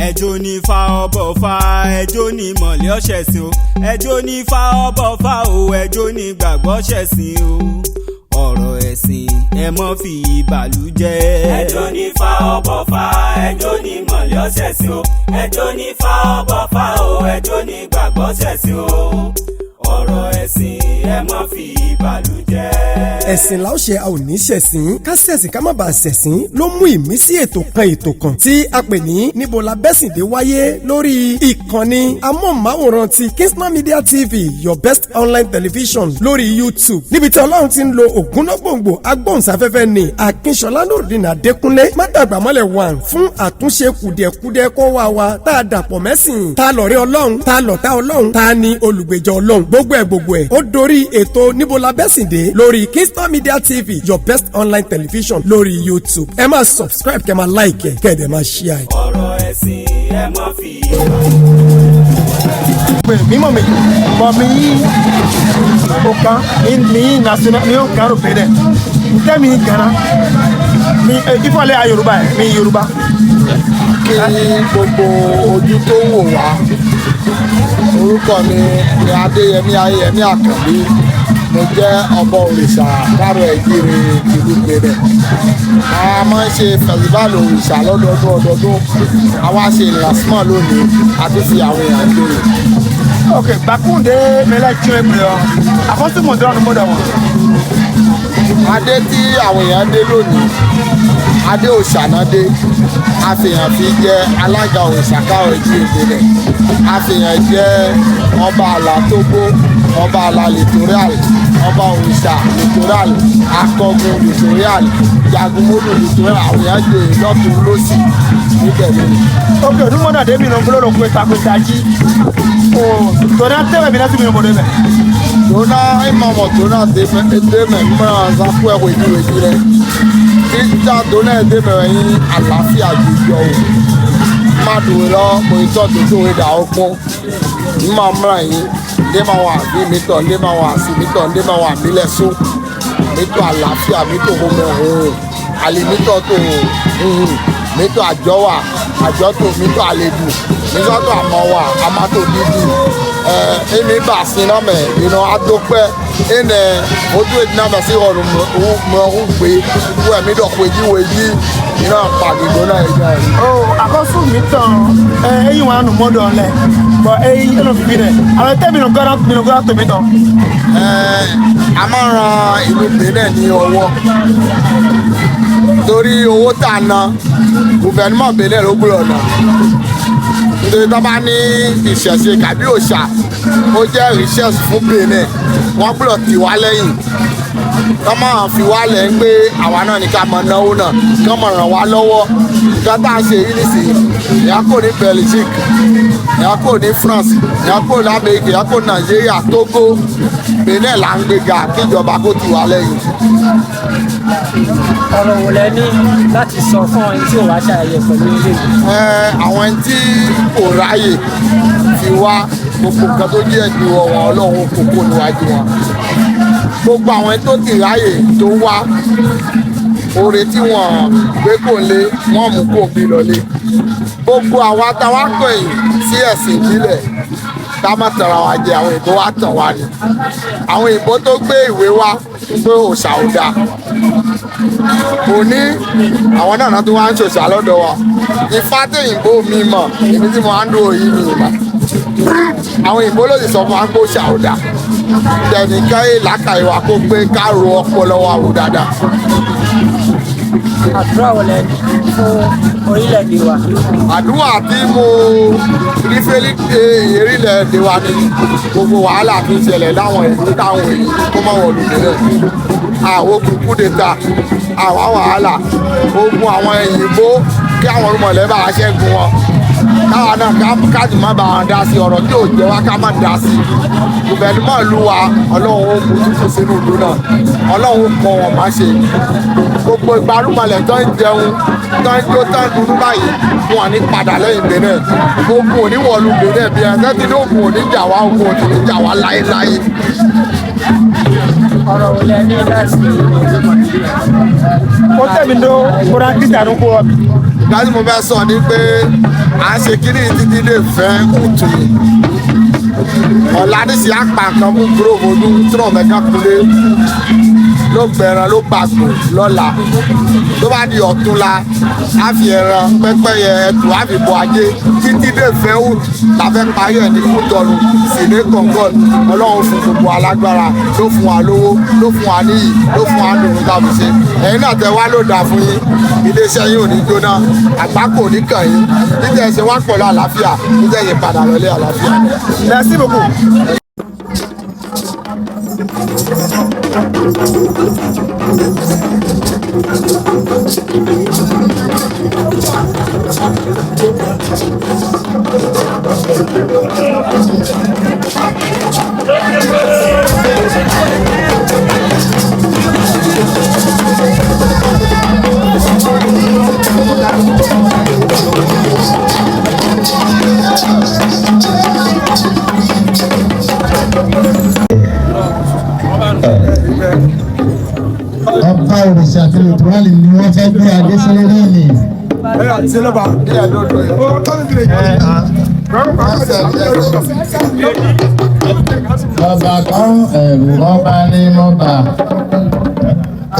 ẹjọ́ ní fa ọbọ̀ fa ẹjọ́ ní mọ̀lẹ́ ọ̀ṣẹ̀sìn o ẹjọ́ ní fa ọbọ̀ fa o ẹjọ́ ní gbàgbọ́ ṣẹ̀sìn o ọ̀rọ̀ ẹ̀sìn ẹ mọ́ fi ìbàlújẹ́. ẹjọ́ ní fa ọbọ̀ fa ẹjọ́ ní mọ̀lẹ́ ọ̀ṣẹ̀sìn o ẹjọ́ ní fa ọbọ̀ fa o ẹjọ́ ní gbàgbọ́ ṣẹ̀sìn o ọ̀rọ̀ ẹ̀sìn ẹ mọ́ fi ìbàlújẹ́. ẹ̀sìn la ó ṣe a ò ní ṣẹ̀sìn ká ṣẹ̀sìn ká má bàa ṣẹ̀sìn ló mú ìmísí ètò kan tí a pè ní níbo la bẹ́sìndé wáyé lórí ìkànnì amóhùnmáwòrán ti Kingsman Media TV your best online television lórí YouTube níbi tí Ọlọ́run ti ń lo ògúnnágbòǹgbò agbóhùnsáfẹ́fẹ́ ní Akínṣọlá Nurudeen Adékúnlé mádàgbàmọ́lẹ̀ 1 fún àtúnṣe kùdìẹ̀kudiẹ kó wá tá a dàpọ̀ mẹ́sìn tá a lọ̀rẹ́ Ọlọ́run tá a lọ̀tá Ọlọ́run tá a ní olùgbèjà Ọlọ́run gbogbo ẹ̀ ó dorí ètò níbo la bẹ́sìndé lórí Kingsman Media TV your best online television lórí YouTube ẹ máa subscribe kẹ́ máa like kẹ́ ẹ̀ dẹ̀ máa share. ọ̀rọ̀ ẹ̀sìn ẹ mọ́ fi mímọ̀ mi mọ̀ mi o kan mi national mi o kan ro pe dẹ̀ ntẹ́ mi gana mi ìfọ̀lẹ́ Yorùbá ẹ̀ mi Yorùbá. kí gbogbo ojú tó wò wá orúkọ mi ni Adéyẹmí Ayéyẹmí Àkànbí mo jẹ́ Ọba Orisa Kárọ̀ Ẹ̀gìrì ìlú Benin. a máa ń ṣe festival òrìṣà lọ́dọọdún àwa ṣe ìlàsímọ̀ lónìí àti fi àwọn èèyàn gbèrè. ok Bakunde mẹlẹ tí o gbé ọ àkọsí mọ̀tò ọ̀nà mọ̀dà wọn. adé tí àwọn èèyàn dé lónìí adé òṣànádé àfihàn fi jẹ́ alága òrìṣà Kárọ̀ Ẹ̀gìrì Benin àfihàn jẹ́ ọba àlà Tógó ọba àlà littoral ọba òrìṣà littoral akọgun littoral jagunmólú littoral àwọn èèyàn jẹ lọ́tún lọ́sì níbẹ̀ lónìí. ok olùmọ̀nà débi náà gbọ́dọ̀ pé takuntají o tọ́lá tẹ́wẹ̀ bí láti mi ọmọdé mẹ́. tọ́lá ìmọ̀mọ̀ tọ́lá dẹ́mẹ̀ mìíràn sáfù ẹ̀wọ̀ ìdíwèjì rẹ̀ títà tọ́lá ẹ̀dẹ́mẹ̀ yín àlàáfíà jùlọ o mmadụ lọ mo ìtọ́ tuntun ìdá ọgbọ́n mma mìíràn yín ndé máa wà bí mítọ̀ ndé máa wà sí mítọ̀ ndé máa wà mílẹ̀ só mítọ̀ àlàáfíà mítọ̀ homo òun àlè mítọ̀ tó mítọ̀ àjọwà àjọtò mítọ̀ àlejò mítọ̀ tó àmọ́wà àmàtò dídì èmi bá sí náà mẹ́ ìnà àdópẹ́ ẹnẹ ojú èdè náà mẹ́ sí ọ̀rùn mọ̀ ń gbé wú ẹ̀mí dọ̀kọ̀ èjìwèjì iná pàgìdó náà ẹ̀jẹ̀ rẹ̀. o àkọsùn mi tán ẹyin wọn ànú mọ́dọ̀ ọ̀lẹ̀ bọ̀ ẹyin ẹnu fi rẹ̀ àwọn ẹtẹ́ mi nù gbọ́dọ̀ tó mi tán. a máa ran ìlú Benin ní ọwọ́ torí owó tá a ná gùfẹ̀nùmọ̀ Benin ló gbọ́dọ̀ ná nítorí tó bá ní ìṣẹ̀ṣe kàbí òòṣà ó jẹ́ research fún Benin wọ́n gbọ́dọ̀ tì wá lẹ́yìn kọ́ máa fi wá lẹ̀ ń gbé àwa náà ní ká mọ náwó náà kọ́ mọ̀ ràn wá lọ́wọ́ nǹkan tá a ṣe yìí nísìnyí ìyá kò ní Belgique ìyá kò ní France ìyá kò ní Amẹ́ríkà ìyá kò ní Nàìjíríà Tógó Benin là ń gbéga kíjọba kó tì wá lẹ́yìn. ọ̀rọ̀ wò lẹ ní láti sọ fún ẹni tí ò wá ṣàyẹ̀yẹ pẹ̀lú ilé yìí. àwọn ẹni tí kò ráyè fi wá gbogbo nǹkan tó jẹ́ ìdíwọ́ wọn Ọlọ́run kókó níwájú wọn gbogbo àwọn ẹni tó ti ráyè tó wá oore tí wọ́n gbé kò lé wọ́n mú kó bí lọlé gbogbo àwa táwa kọ̀yìn sí ẹ̀sìn ìbílẹ̀ ká má tara wa jẹ àwọn èèbó wa tàn wá ni àwọn èèbó tó gbé ìwé wá pé òòṣà ò dáa òní àwọn náà tó wá ń ṣòṣà lọ́dọ̀ wa Ifá tẹ̀yìnbó mi mọ̀ èmi tí mo á ń dúró yìí mi ìmọ̀ àwọn ìbò ló ti sọ fún wa pé ó ṣàwòdà tẹnìkan yìí làákàyè wa kó gbé ká ro ọpọlọ wa wò dáadáa. àdúrà wọlé fún orílẹ̀-èdè wa. àdúrà tí mo rí fẹ́lí orílẹ̀-èdè wa ni gbogbo wàhálà fi ń ṣẹlẹ̀ láwọn ìlú táwọn èyí kó má wọ̀ lùdílẹ̀ àwọn kúkú dé ta àwọn wàhálà ogun àwọn òyìnbó kí àwọn olùmọ̀lẹ́ bá a ṣẹ́gun wọn káwa náà káàdì má bàa dá sí ọ̀rọ̀ tí ò jẹ́ wá ká má dá sí gùbẹ̀nùmọ̀ ìlú wa Ọlọ́run ó mú tuntun sínú ìlú náà Ọlọ́run ó kọ́ wọn má ṣe gbogbo ìgbàlùmọ̀lẹ̀ tó ń jẹun tó ń jó tó ń dúdú báyìí wọn ní padà lẹ́yìn Benin ogun oníwọ̀lú Benin bí ẹ̀sẹ̀ tí ní ogun oníjà wá ogun oníjà wá láéláé. ọ̀rọ̀ wò lẹ ní láti. ó tẹ̀mí ló kóra kíjà ló kó ọ bí. ìdájí mo fẹ́ sọ ni pé à ń ṣe kíní títí lè fẹ́ kùtù ọ̀la níṣì apá kan mú kúrò wọnú tí wọ́n mẹ́ka kulé ló gbẹ̀ràn ló gbàgbó lọ́la tó bá di ọ̀túnla á fi ẹran pẹ́pẹ́yẹ ẹ̀tù á fi bọ ajé títí dé fẹ́hùn làfẹ́ parí ẹ̀ ní kútọ́nu sílé kọ̀ǹgọ́n ọlọ́run fún gbogbo alágbára ló fún wa lówó ló fún wa níyì ló fún wa dùnú tàbí ṣe ẹ̀yin náà tẹ wá ló dà fún yín iléeṣẹ́ yín ò ní jóná àgbákò ní kàn yín títẹ̀ ẹ̀ ṣe wá pẹ̀lú àlàáfíà títẹ̀ yín padà lọlé àlàáfíà. Merci beaucoup. Ọba òrìṣà àti lòtúrálì ni wọ́n fẹ́ gbé adé sílé náà ni. Ọba kan ẹ̀rù ọba ní mọ́ba.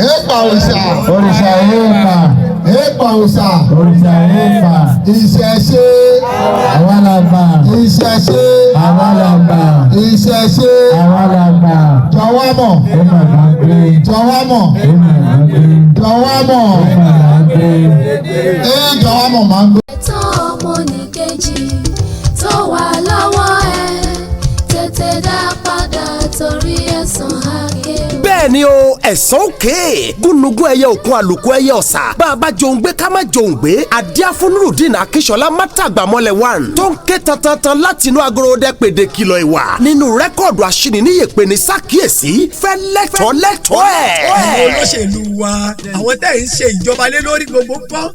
Èèpà òrìṣà. Òrìṣà èèpà. Èèpà òrìṣà. Òrìṣà èèpà. Ìṣẹ̀ṣe. Àwa la gbà. Ìṣẹ̀ṣe. Àwa la gbà. Ìṣẹ̀ṣe. Àwa la gbà. Jọ̀wọ́ mọ̀. Ó mà bá gbé. Jọ̀wọ́ mọ̀. Ó mà bá gbé. Jọ̀wọ́ mọ̀. Ó mà bá gbé. Jọ̀wọ́ mọ̀ máa ń gbé. Ètò ọmọnìkejì tó wà lọ́wọ́ ẹ tètè dá padà torí ẹ̀san àgé. bẹ́ẹ̀ ni o ẹ̀sán òkè gúnugún ẹyẹ òkun àlùkò ẹyẹ ọ̀sà bá a bá jòun gbé ká má jòun gbé adíáfúnrúdìn akíṣọlá mátàgbàmọ́lẹ̀ one tó ń ké tantan láti inú agorodẹ pèdè kìlọ̀ ìwà nínú rẹ́kọ̀dù aṣíníyèpè ní sàkíyèsí fẹ́ lẹ́tọ̀ọ́ ẹ̀. àwọn olóṣèlú wa àwọn tẹ́ ń ṣe ìjọba lé lórí gbogbo pọ́n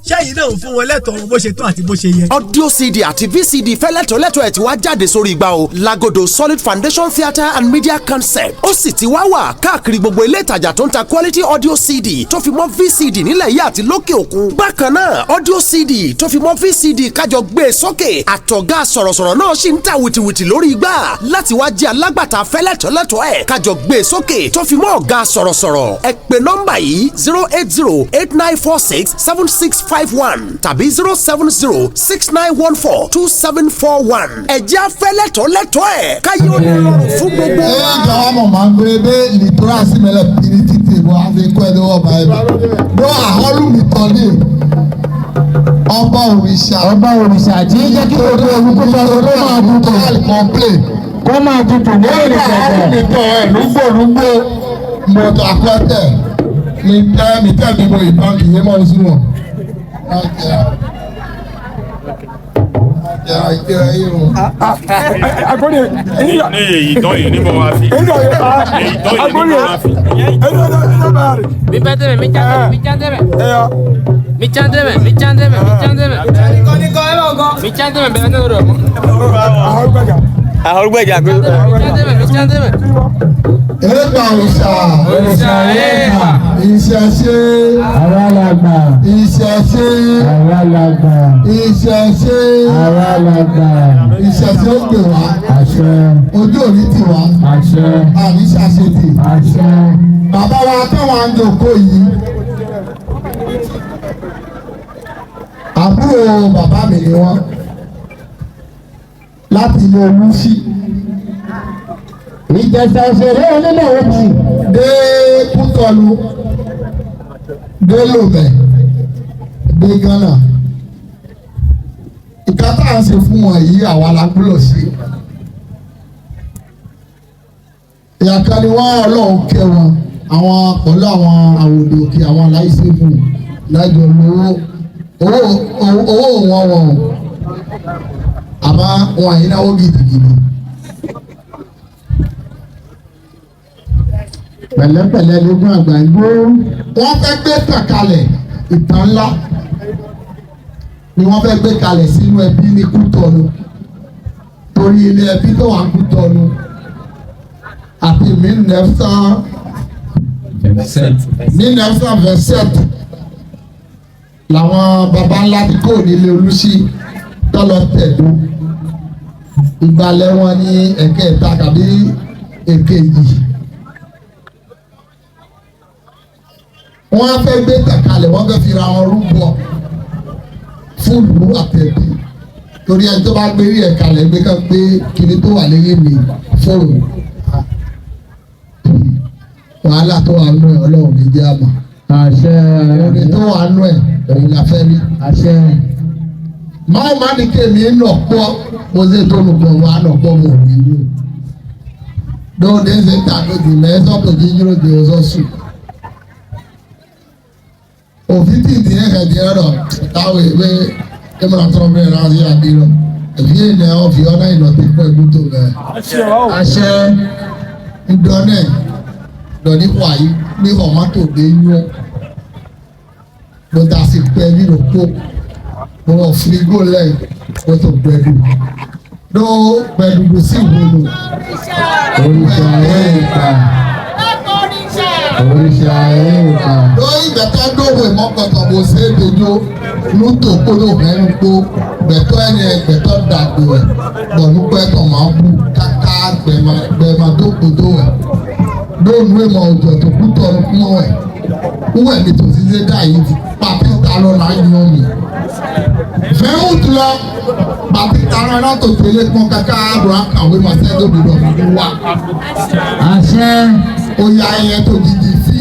ṣẹ́yìn náà ń fún wọn lẹ́tọ̀ọ́ bó ṣe tó àti bó ṣe yẹ. audio cd àti vcd fẹ́ lẹ́tọ̀ọ́ ẹ̀ tí wá jáde sórí igbá o lagodo solid foundation theatre and media concept ó sì ti wá wà káàkiri gbogbo ilé ìtajà tó ń ta quality audio cd tó fi mọ́ vcd nílẹ̀ yìí àti lókè òkun bákan náà audio cd tó fi mọ́ vcd kájọ gbé e sókè àtọ̀gá sọ̀rọ̀sọ̀rọ̀ náà sì ń ta wìtìwìtì lórí igbá láti wá jẹ́ alágbàtà fẹ́ lẹ́tọ̀ọ́ ẹ̀ kájọ gbé e sókè tó fi mọ́ ọ̀gá sọ̀rọ̀sọ̀rọ̀ ẹ pè nọ́mbà yìí 08089467651 tàbí 07069142741 ẹ̀jẹ̀ afẹ́lẹ́tọ̀ọ́ ẹ̀ káyé ó ní rọrùn fún gbogbo wa. Jọ̀wọ́ mọ̀ máa ń gbé bẹ́ lìtúrà sí mẹ́lẹ̀ pírí títì bọ́ àfikún ẹ̀ lọ́wọ́ báyìí. Bọ́ àhọ́lù mi tọ́ ní ọba òrìṣà. Ọba òrìṣà tí ń jẹ́ kí gbogbo ewu kó máa tutù. Kó máa tutù ní òrìṣà tẹ̀. Àhọ́lù mi tọ́ ẹ̀ lúgbòlúgbò mọ̀tò àkọ́tẹ̀ mi tẹ́ mi bo ìbọn kì í mọ̀ sí wọn. ní èyí tán yìí ní mo máa fi èyí tán yìí ní mo máa fi. Mi perdeme, mi chandeme. Mi chandeme, pero no duro. Ahorgbeja. Mi chandeme. Èèpà òrìṣà. Òrìṣà èèpà. Ìṣẹ̀ṣe. Àwa la gbà. Ìṣẹ̀ṣe. Àwa la gbà. Ìṣẹ̀ṣe. Àwa la gbà. Ìṣẹ̀ṣe ó gbè wá. Àṣẹ. Ojú òní tì wá. Àṣẹ. Àní ṣàṣetì. Àṣẹ. Bàbá wa táwọn àjòkó yìí. Àbúrò bàbá mi ni wọ́n. Láti ilé olúṣì. Ìjẹ̀ṣà òṣèré onílẹ̀ òjì. Dé Kútọ́lù. Dé Lòmẹ̀. Dé Gánà. Ìka tá à ń ṣe fún wọn yìí àwa la gbúdọ̀ ṣe. Ìyàká ni wọ́n Ọlọ́run kẹ́ wọn. Àwọn pẹ̀lú àwọn àwòdì òkè àwọn aláìsèfù lájọ owó wọn àmọ́ wọn yìí náwó gidigidi. Pẹ̀lẹ́pẹ̀lẹ́ lógún àgbà ń gbó. Wọ́n fẹ́ gbé kàkalẹ̀ ìtàn ńlá ni wọ́n fẹ́ gbé kalẹ̀ sínú ẹbí ní Kútọ́nù torí ilé ẹbí tó wà ní Kútọ́nù àti 1927 làwọn baba ńlá tí kò nílé olùsí tọ́lọ tẹ̀dó ìgbàlẹ̀ wọn ní ẹ̀kẹta tàbí èkejì wọ́n á fẹ́ gbé tẹ̀kalẹ̀ wọ́n fẹ́ fi ra wọn rúbọ fúlù àtẹ̀bí torí ẹni tó bá gbé rí ẹ̀kalẹ̀ gbé ká gbé kiri tó wà lẹ́yìn mi fóònù wàhálà tó wà nù ẹ̀ ọlọ́run ní jẹ́ àmà àṣẹ orin tó wà nù ẹ̀ òun la fẹ́ rí àṣẹ máa má ní kéèmí nọ̀pọ̀ mo ṣe tó nùpọ̀ wà nọ̀pọ̀ mo rí i lóde ṣe ń tàgbègbè mẹ́sàn tó jíjúrò di ọ̀sọ́ sùn òfin tí ìdí ẹ̀ka di ẹ̀rọ táwọn ìwé ẹ̀mọ́ra tọrọ bẹ́ẹ̀ náà sí àdìrọ̀ èfi ènìyàn ọ̀fi ọ̀nà ìlọ̀tí pọ̀ ìbútó bẹ́ẹ̀ àṣẹ ìdọ́nẹ̀ lọ́ní wàyí ní ọ̀mátò dé yún mo dà sí pẹ́ nínú pọ̀ mo wọ̀ firigo lẹ́yìn mo tó gbẹ̀dù ló gbẹ̀dù sí ìwúlò òrìṣà ẹ̀ẹ́dà òrìṣà ẹ̀ẹ́dà. lórí ìgbẹ́tọ́ dóòwò ìmọ̀kọ̀tọ̀ mo ṣe é dojú lótò kóló mẹ́rin kó gbẹ̀tọ́ ẹni ẹgbẹ̀tọ́ dàgbò ẹ̀ pọ̀lú pẹ́tọ̀ máa ń bú káká gbẹ̀mà dókòdó ẹ̀ lóònù ìmọ̀ òjò tó kú tọrọ fún ẹ̀ wúwẹ̀ mi tó ti dé dá yìí pàpítà lọ́la yan mi fẹ́mú tulọ pàpítà lọ́la tó tẹ̀lé pọ́n káká àbúrò àkàwé máa ṣẹ́ tóbi lọ fún wa. àṣẹ oyè ayẹyẹ tó dídì sí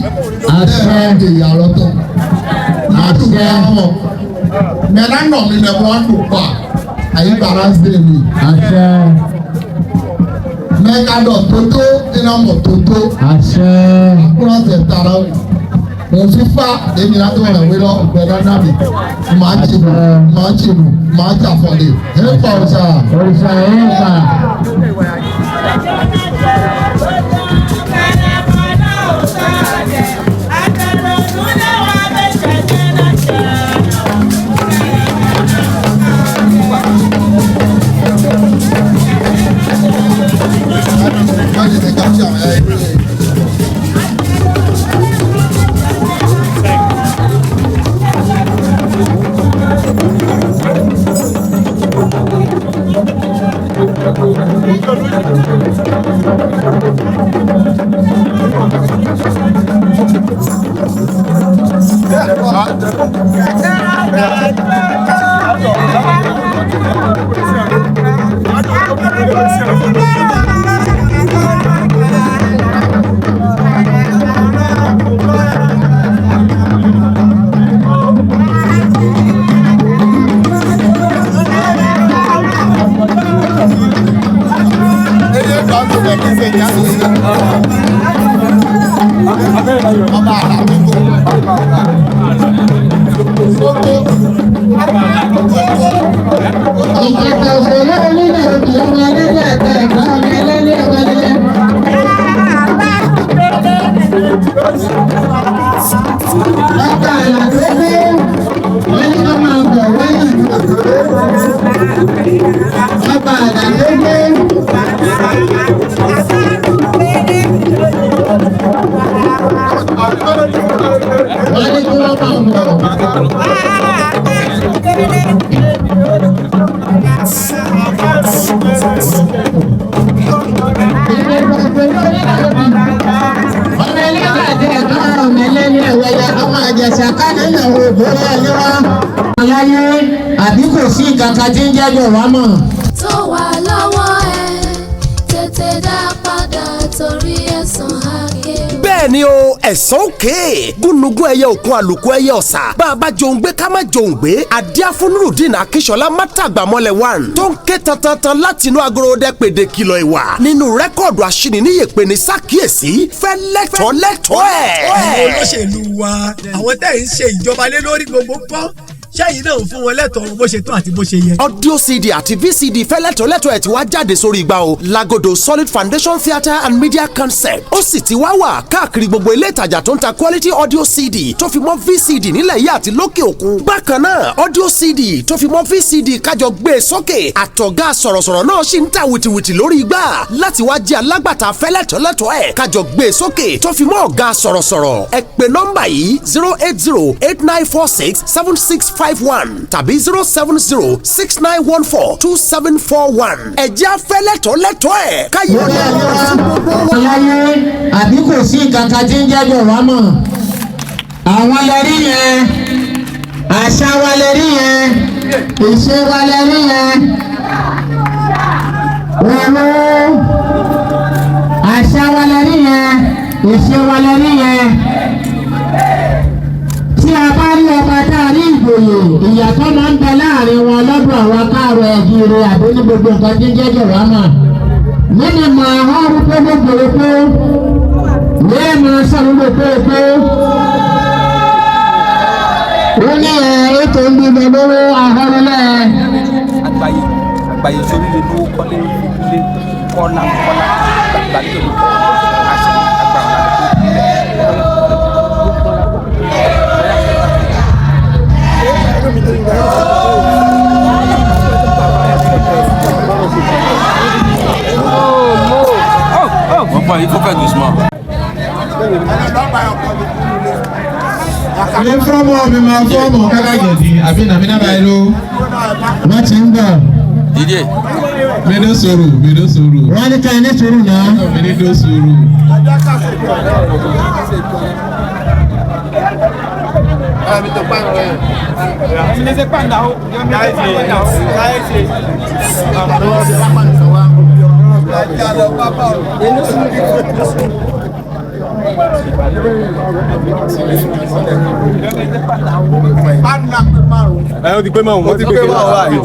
àṣẹ ìyá lọ́tọ̀ àṣẹ mẹ́nà nọ̀ mi mẹ́ wọ́n lù pa àyíbára ṣe mi àṣẹ mẹ́kadọ̀ tótó dínàmọ̀ tótó àṣẹ kúrọ̀sẹ̀ tara mo fífa èmi láti wọ̀rọ̀ wí lọ ọ̀gbẹ́dá nàbì máa jìnnù máa jàfọ̀lẹ̀ ẹ̀fà ọ̀sà ọ̀sà ẹ̀fà. àbí kò sí ìkàkà tí ń jẹ́jọ́ wá mọ̀. tó wà lọ́wọ́ ẹ tètè dá padà torí ẹ̀san àké. bẹ́ẹ̀ ni o ẹ̀san òkè gúnugún ẹyẹ òkun àlùkò ẹyẹ ọ̀sà bá a bá jòun gbé ká má jòun gbé adíáfúnrúdìn akíṣọlá mátàgbàmọ́lẹ̀ one tó ń ké tantan láti inú agorodẹ pèdè kìlọ̀ ìwà nínú rẹ́kọ̀dù aṣíníníyè pé ní sákìyèsí fẹ́ lẹ́tọ̀ọ́ ẹ̀. àwọn olóṣèlú wa àwọn tẹ̀ ń ṣe ìjọba lé lórí gbogbo kọ́ ṣẹ́yìn náà ń fún wọn lẹ́tọ̀ọ́ bó ṣe tó àti bó ṣe yẹ. audio cd àti vcd fẹ́lẹ́tọ̀ọ́lẹ́tọ̀ ẹ̀ ti wá jáde sórí igbá o Lagodo Solid Foundation Theatre and Media Concept ó sì ti wá wà káàkiri gbogbo ilé ìtajà tó ń ta quality audio cd tó fi mọ́ vcd nílẹ̀ yìí àti lókè òkun bákan náà audio cd tó fi mọ́ vcd kájọ gbé sókè àtọ̀gá sọ̀rọ̀sọ̀rọ̀ náà sì ń ta wìtìwìtì lórí igbá láti wá jẹ́ alágbàtà fẹ́lẹ́tọ̀ọ́lẹ́tọ̀ ẹ̀ kájọ gbé sókè tó fi mọ́ ọ̀gá sọ̀rọ̀sọ̀rọ̀ ẹ pè nọ́mbà yìí 08089467651 tàbí 07069142741 ẹ̀jẹ̀ afẹ́lẹ́tọ̀ọ́lẹ́tọ̀ ẹ̀ káyọ̀ láyé àbí kò sí nǹkan kan tí ń jẹ́ Yorùbá mọ̀ àwọn lẹ́rí yẹn àṣà wa lẹ́rí yẹn ìṣe wa lẹ́rí yẹn òru àṣà wa lẹ́rí yẹn ìṣe wa lẹ́rí yẹn tí a bá rí ọba dárí ìgbòyè ìyàtọ̀ máa ń bẹ láàrin wọn lọ́dọ̀ àwọn káàrọ̀ ẹ̀jìrì àbí ní gbogbo nǹkan tí ń jẹ́ Yorùbá mọ̀ nínú mọ̀ àwọn arúgbó gbogbo epo lẹ́yìn mọ̀ sọ̀rọ̀ gbogbo epo ó ní ètò ń bí lọ́wọ́ ahọ́rọ́lẹ́. àgbáyé sórí lè lówó kọ́lé ilé kọ́lá gbàgbé ló kọ́ àṣẹ agbára il faut faire doucement. Ilé fọ́ọ̀mù mi máa fọ́ọ̀mù kákàjẹ̀dì àbí nàbínà báyìí ló. Wọ́n ti ń bọ̀. Dídé. Mídó sòrò. Wọ́n ní ká ẹni sòrò náà. Mídó sòrò. Ó ti pé mọ́ wọ́n ti pé mọ́ wá yìí.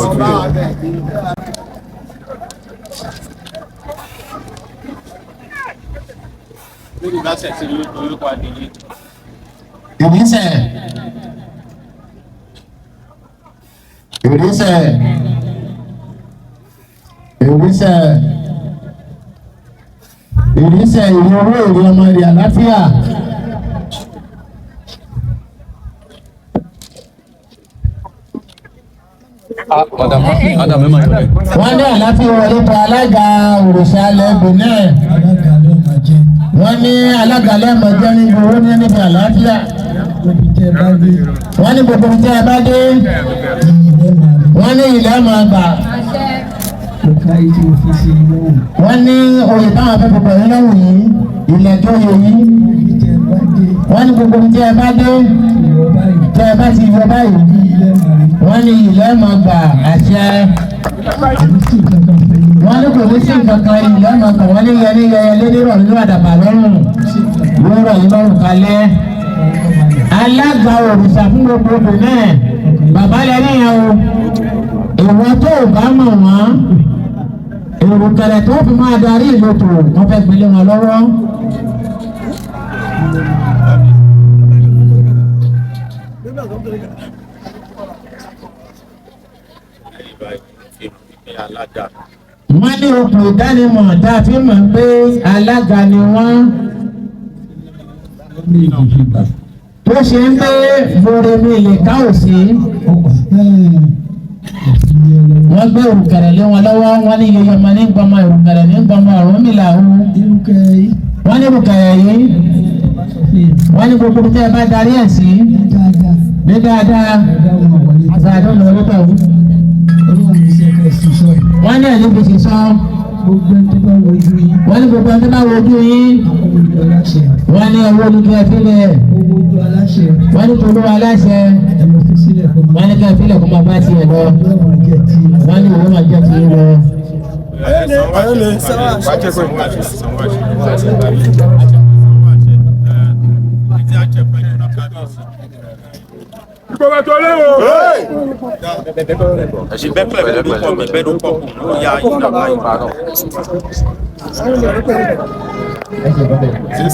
Ìrísẹ̀ ìrí owó ìrí ọmọ ìrìn àláfíà. Wọ́n ní àláfíà wọlé tó alága òrìṣà alẹ́ Benin. Wọ́n ní alága lẹ́mọ̀ jẹ́ níbi owó ní níbi àláfíà. Wọ́n ní gbogbo tẹ́ ẹ bá dé. Wọ́n ní ilẹ̀ máa gbà. Wọ́n ní oyè táwọn afẹ́ pẹ̀lú yín lọ́wọ́ yìí ilẹ̀ tó yẹ yìí. Wọ́n ní gbogbo tẹ́ ẹ bá dé tẹ́ ẹ bá ti yọ báyìí. Wọ́n ní ilẹ̀ máa gbà àṣẹ. Wọ́n ní kò ní sí kankan ilẹ̀ máa gbà wọ́n ní yẹyẹ lérò nínú àdàbà lọ́rùn lórọ̀ yìí lọ́rùn kalẹ̀. Alága òrìṣà fún gbogbo Benin bàbá lẹ́yìn yẹn o ìwọ́n tó bá mọ̀ wọ́n èrò kẹrẹ tó fi máa darí ìlú tó wọ́n fẹ́ gbélé wọn lọ́wọ́. wọ́n ní okùn ìdánimọ̀ tá a fi mọ̀ pé alága ni wọ́n tó ṣe ń pé boremi lè ká òsì. Wọ́n gbé òrùkẹ̀rẹ̀ lé wọn lọ́wọ́ wọ́n ní yẹyẹ ọmọ ní gbọmọ òrùkẹ̀rẹ̀ ní gbọmọ Ọ̀rúnmìlà òun. Wọ́n ní òrùkẹ̀rẹ̀ yìí wọ́n ní gbogbo tẹ́ ẹ bá darí ẹ̀ sí ní dáadáa àgbàdo lọ lọ́tọ̀ wọ́n ní ẹ̀ní bìsì sọ wọ́n ní gbogbo ẹni tó bá wojú yín wọ́n ní owó olùkẹ́ fílẹ̀ wọ́n ní tolú aláṣẹ wọ́n ní kẹ́ fílẹ̀ kó máa bá tiẹ̀ lọ wọ́n ní owó máa jẹ́ tiẹ̀ lọ. J'ai bien peur de prendre mes bêtes au port. Il y a une pardon. C'est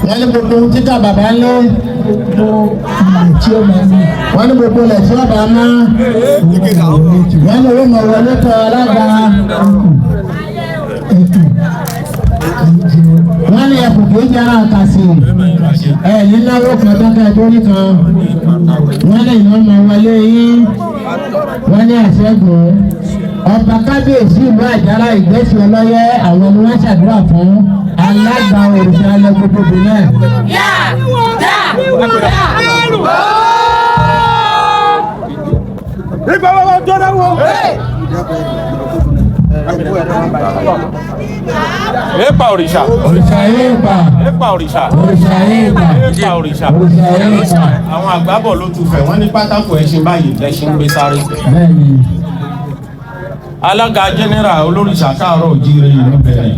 wọ́n ní gbogbo ohun títà bàbá ń lé wọ́n ní gbogbo ilẹ̀ tí ọba mọ́ wọ́n ní owó mọ̀ wọlé tọ́ alága wọ́n ní ẹkùn kìí jẹ́ ara kàsì ní náwó kan tọ́ka ẹjọ́ nìkan wọ́n ní ìwọ́n mọ̀ wọlé yín wọ́n ní àṣẹ́gun ọba kábíyèsí ìlú àjàrà ìgbésí ọlọ́yẹ àwọn ni wọ́n ṣàdúrà fún alága òrìṣà alẹ́ gbogbo náà. Nígbà wo wọ́n jọ́ náà wò. Epa òrìṣà. Òrìṣà epa. Epa òrìṣà. Òrìṣà epa. Epa òrìṣà. Òrìṣà epa. Àwọn àgbábọ̀ ló tún fẹ̀ wọ́n ní pátákó ẹṣin báyìí lẹ́ṣin ń gbé sáré. Bẹ́ẹ̀ni. Alága jẹ́nẹ́rà olórìṣà káàárọ̀ òjíire ìlú bẹ̀rẹ̀.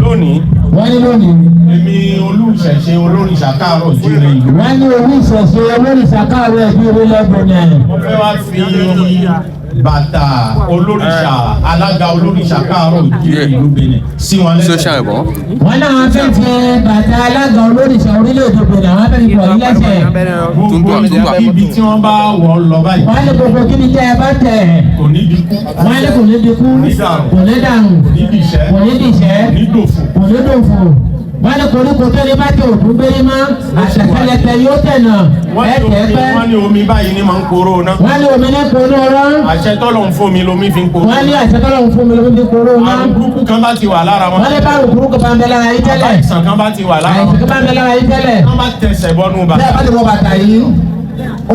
Lónìí. Wọ́n ní lónìí. Èmi olùṣẹ̀ṣe olórìṣà káàárọ̀ òjíire ìlú. Wọ́n ní olùṣẹ̀ṣe olórìṣà káàárọ̀ òjíire lẹ́gbọ̀n náà. Mo fẹ́ wá fi bàtà olórìṣà alága olórìṣà káàárọ̀ òjíire ìlú Benin sí wọn lẹ́sẹ̀. Wọ́n náà wọ́n fẹ́ fi bàtà alága olórìṣà orílẹ̀-èdè Benin àwọn fẹ́ fi wọ̀ ní lẹ́sẹ̀. Gbogbo ibi tí wọ́n bá wọ̀ lọ báyìí. Wọ́n ní gbogbo kí ni tẹ́ ẹ bá tẹ̀. Kò ní di kú. Wọ́n ní kò ní di kú. Kò ní dànù. Kò ní dìṣẹ́. Kò ní dòfò. Wọ́n ní koríko tó ní bá tẹ òkú gbérí mọ́ àtẹ̀kẹ́lẹ́tẹ̀ yóò tẹ̀nà ẹ̀tẹ̀ pẹ́. Wọ́n ní omi báyìí ní máa ń koró ná. Wọ́n ní omi ní koró rán. Àṣẹ tọ́lọ̀ ń fún mi lomi fi ń koró. Wọ́n ní àṣẹ tọ́lọ̀ ń fún mi lomi fi ń koró ná. Àrùn burúkú kan bá ti wà lára wọn. Wọ́n ní báwo burúkú bá ń bẹ lára yín tẹ́lẹ̀. Àìsàn kan bá ti wà lára wọn. Àìsàn kan bá ń bẹ lára yín tẹ́lẹ̀. Wọ́n bá tẹsẹ̀ bọ́nú bàtà. Bẹ́ẹ̀ bá ti wọ bàtà yìí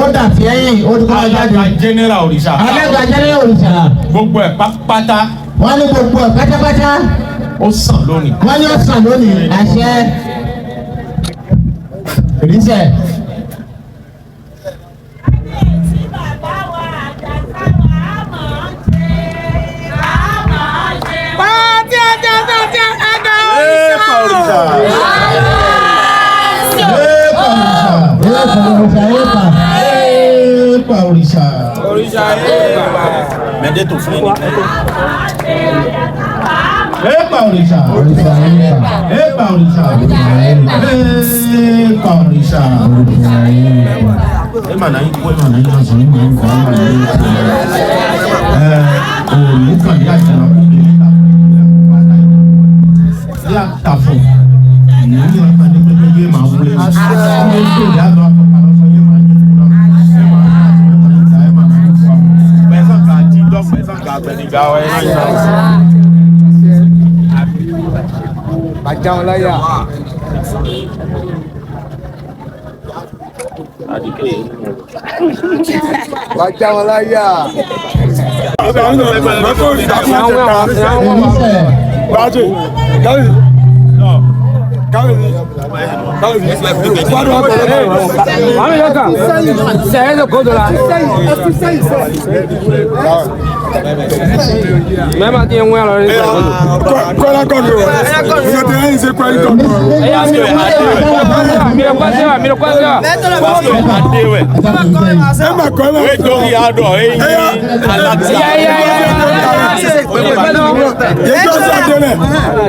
ó dà fi ẹ̀yìn ó dúró jáde. Alága jẹ́nẹ́rà òrìṣà. Alága jẹ́nẹ́rà òrìṣà. Gbogbo ẹ̀ pátá. Wọ́n ní gbogbo ẹ̀ pátápátá. Ó sàn lónìí. Wọ́n ní ó sàn lónìí àṣẹ. Ìrísẹ̀. Òrìṣà. Òrìṣà epa. Mẹ́dẹ́ tó fún ẹni. Epa òrìṣà. Òrìṣà epa. Epa òrìṣà. Epa òrìṣà. Ema na yín kó ema na yín lọ́sọ̀ nígbà yín kó ema na yín lọ́sọ̀. Òòlù kan yá ìjọba kó lè ta. Yá ta fún. Ìyẹn ní ọ̀pá ní pé yé máa wúlé. Ọmọ ìgbé ìyá lọ àpapọ̀ lọ́sọ̀ yé máa yín kúrò. Bàjá wọn láyà. Bàjá wọn láyà. Mami loca, c'est le code là. Même à dire moi alors. Quoi la conne? Je c'est quoi la conne? Mira quoi ça? C'est ma conne. Oui, donc il y a d'or.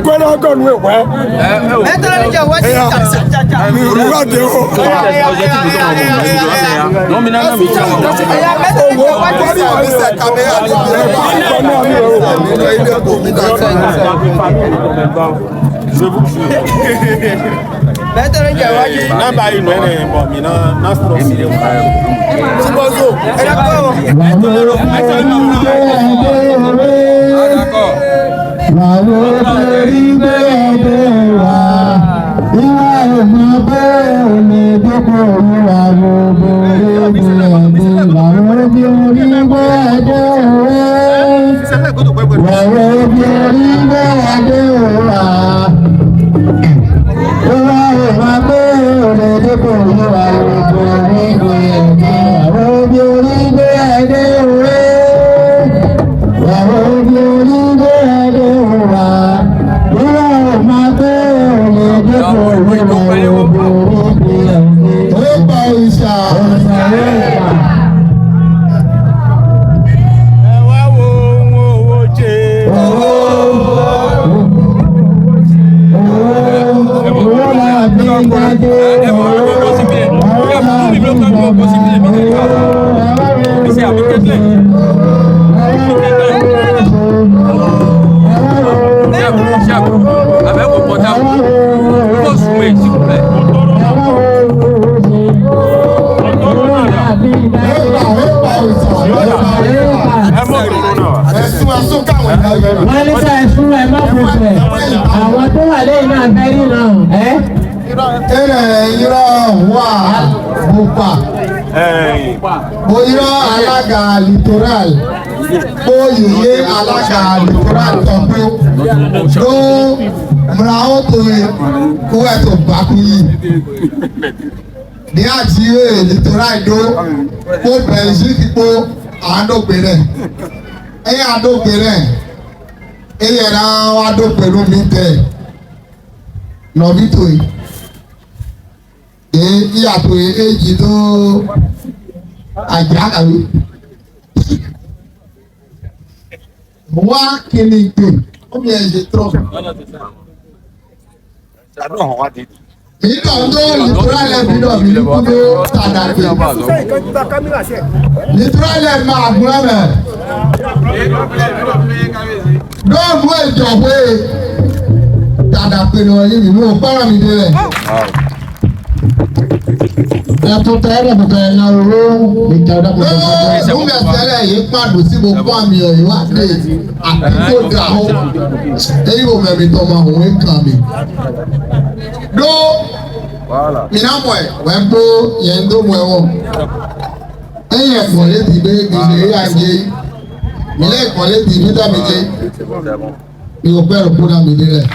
Quoi la conne? Ouais. Avec mon portable, il faut zoomer, s'il vous plaît. Wọ́n ní ká ẹ̀sùn ẹ̀ má fòfẹ̀. Àwọn tó wà lẹ́yìn náà fẹ́ rí náà. Irọ́ wà bùpà. Oyirọ́ alága littoral. Oyèyé alága littoral tọ́pẹ́. Ló múra ó tó kó ẹ̀ tó bákú yìí. Ní àjíwé littoral dó kó bẹ̀rẹ̀ sí kíkó àádọ́gbé rẹ̀. Ẹ̀yìn àádọ́gbé rẹ̀. Ẹ̀yìn ẹ̀rọ àádọ́gbé ló mi tẹ̀. Nọ̀bí tó yìí. Ìyàtọ̀ èjì tó àjàkàwé. Wá kíni gbè, ó mi ẹ̀ ṣe tọ́. Ìdọ̀ tó lìtúrálẹ̀ bídọ̀ mi ní kúndó tàdà gbé. Lìtúrálẹ̀ máa gúnra mẹ́. Dọ́ọ̀mù ẹ̀jọ̀ pé tàdà pé ní wọ́n yé mi, mo gbọ́rọ̀ mi dé rẹ̀. Ẹ̀tún tẹ́lẹ̀ bùkẹ́ ẹ̀yà owó ìjọba bùkẹ́ ẹ̀yà. Mo bẹ̀ tẹ́lẹ̀ yìí pàdù sí mo kọ́ àmì ọ̀yọ́ wá dé àdúgbò dà ó. Èyí ò mẹ́mi tọ́ ma òun ń kàn mí. Dó mìíràn ẹ̀ wẹ́ gbó yẹn tó mú ẹ wọ̀. Ẹ̀yìn ẹ̀kọ́ létí gbé gbèsè yíyá ń jẹ́ mílẹ̀ ẹ̀kọ́ létí mítà mi jẹ́. Mi ò pẹ́rù kúrò mi dé rẹ̀.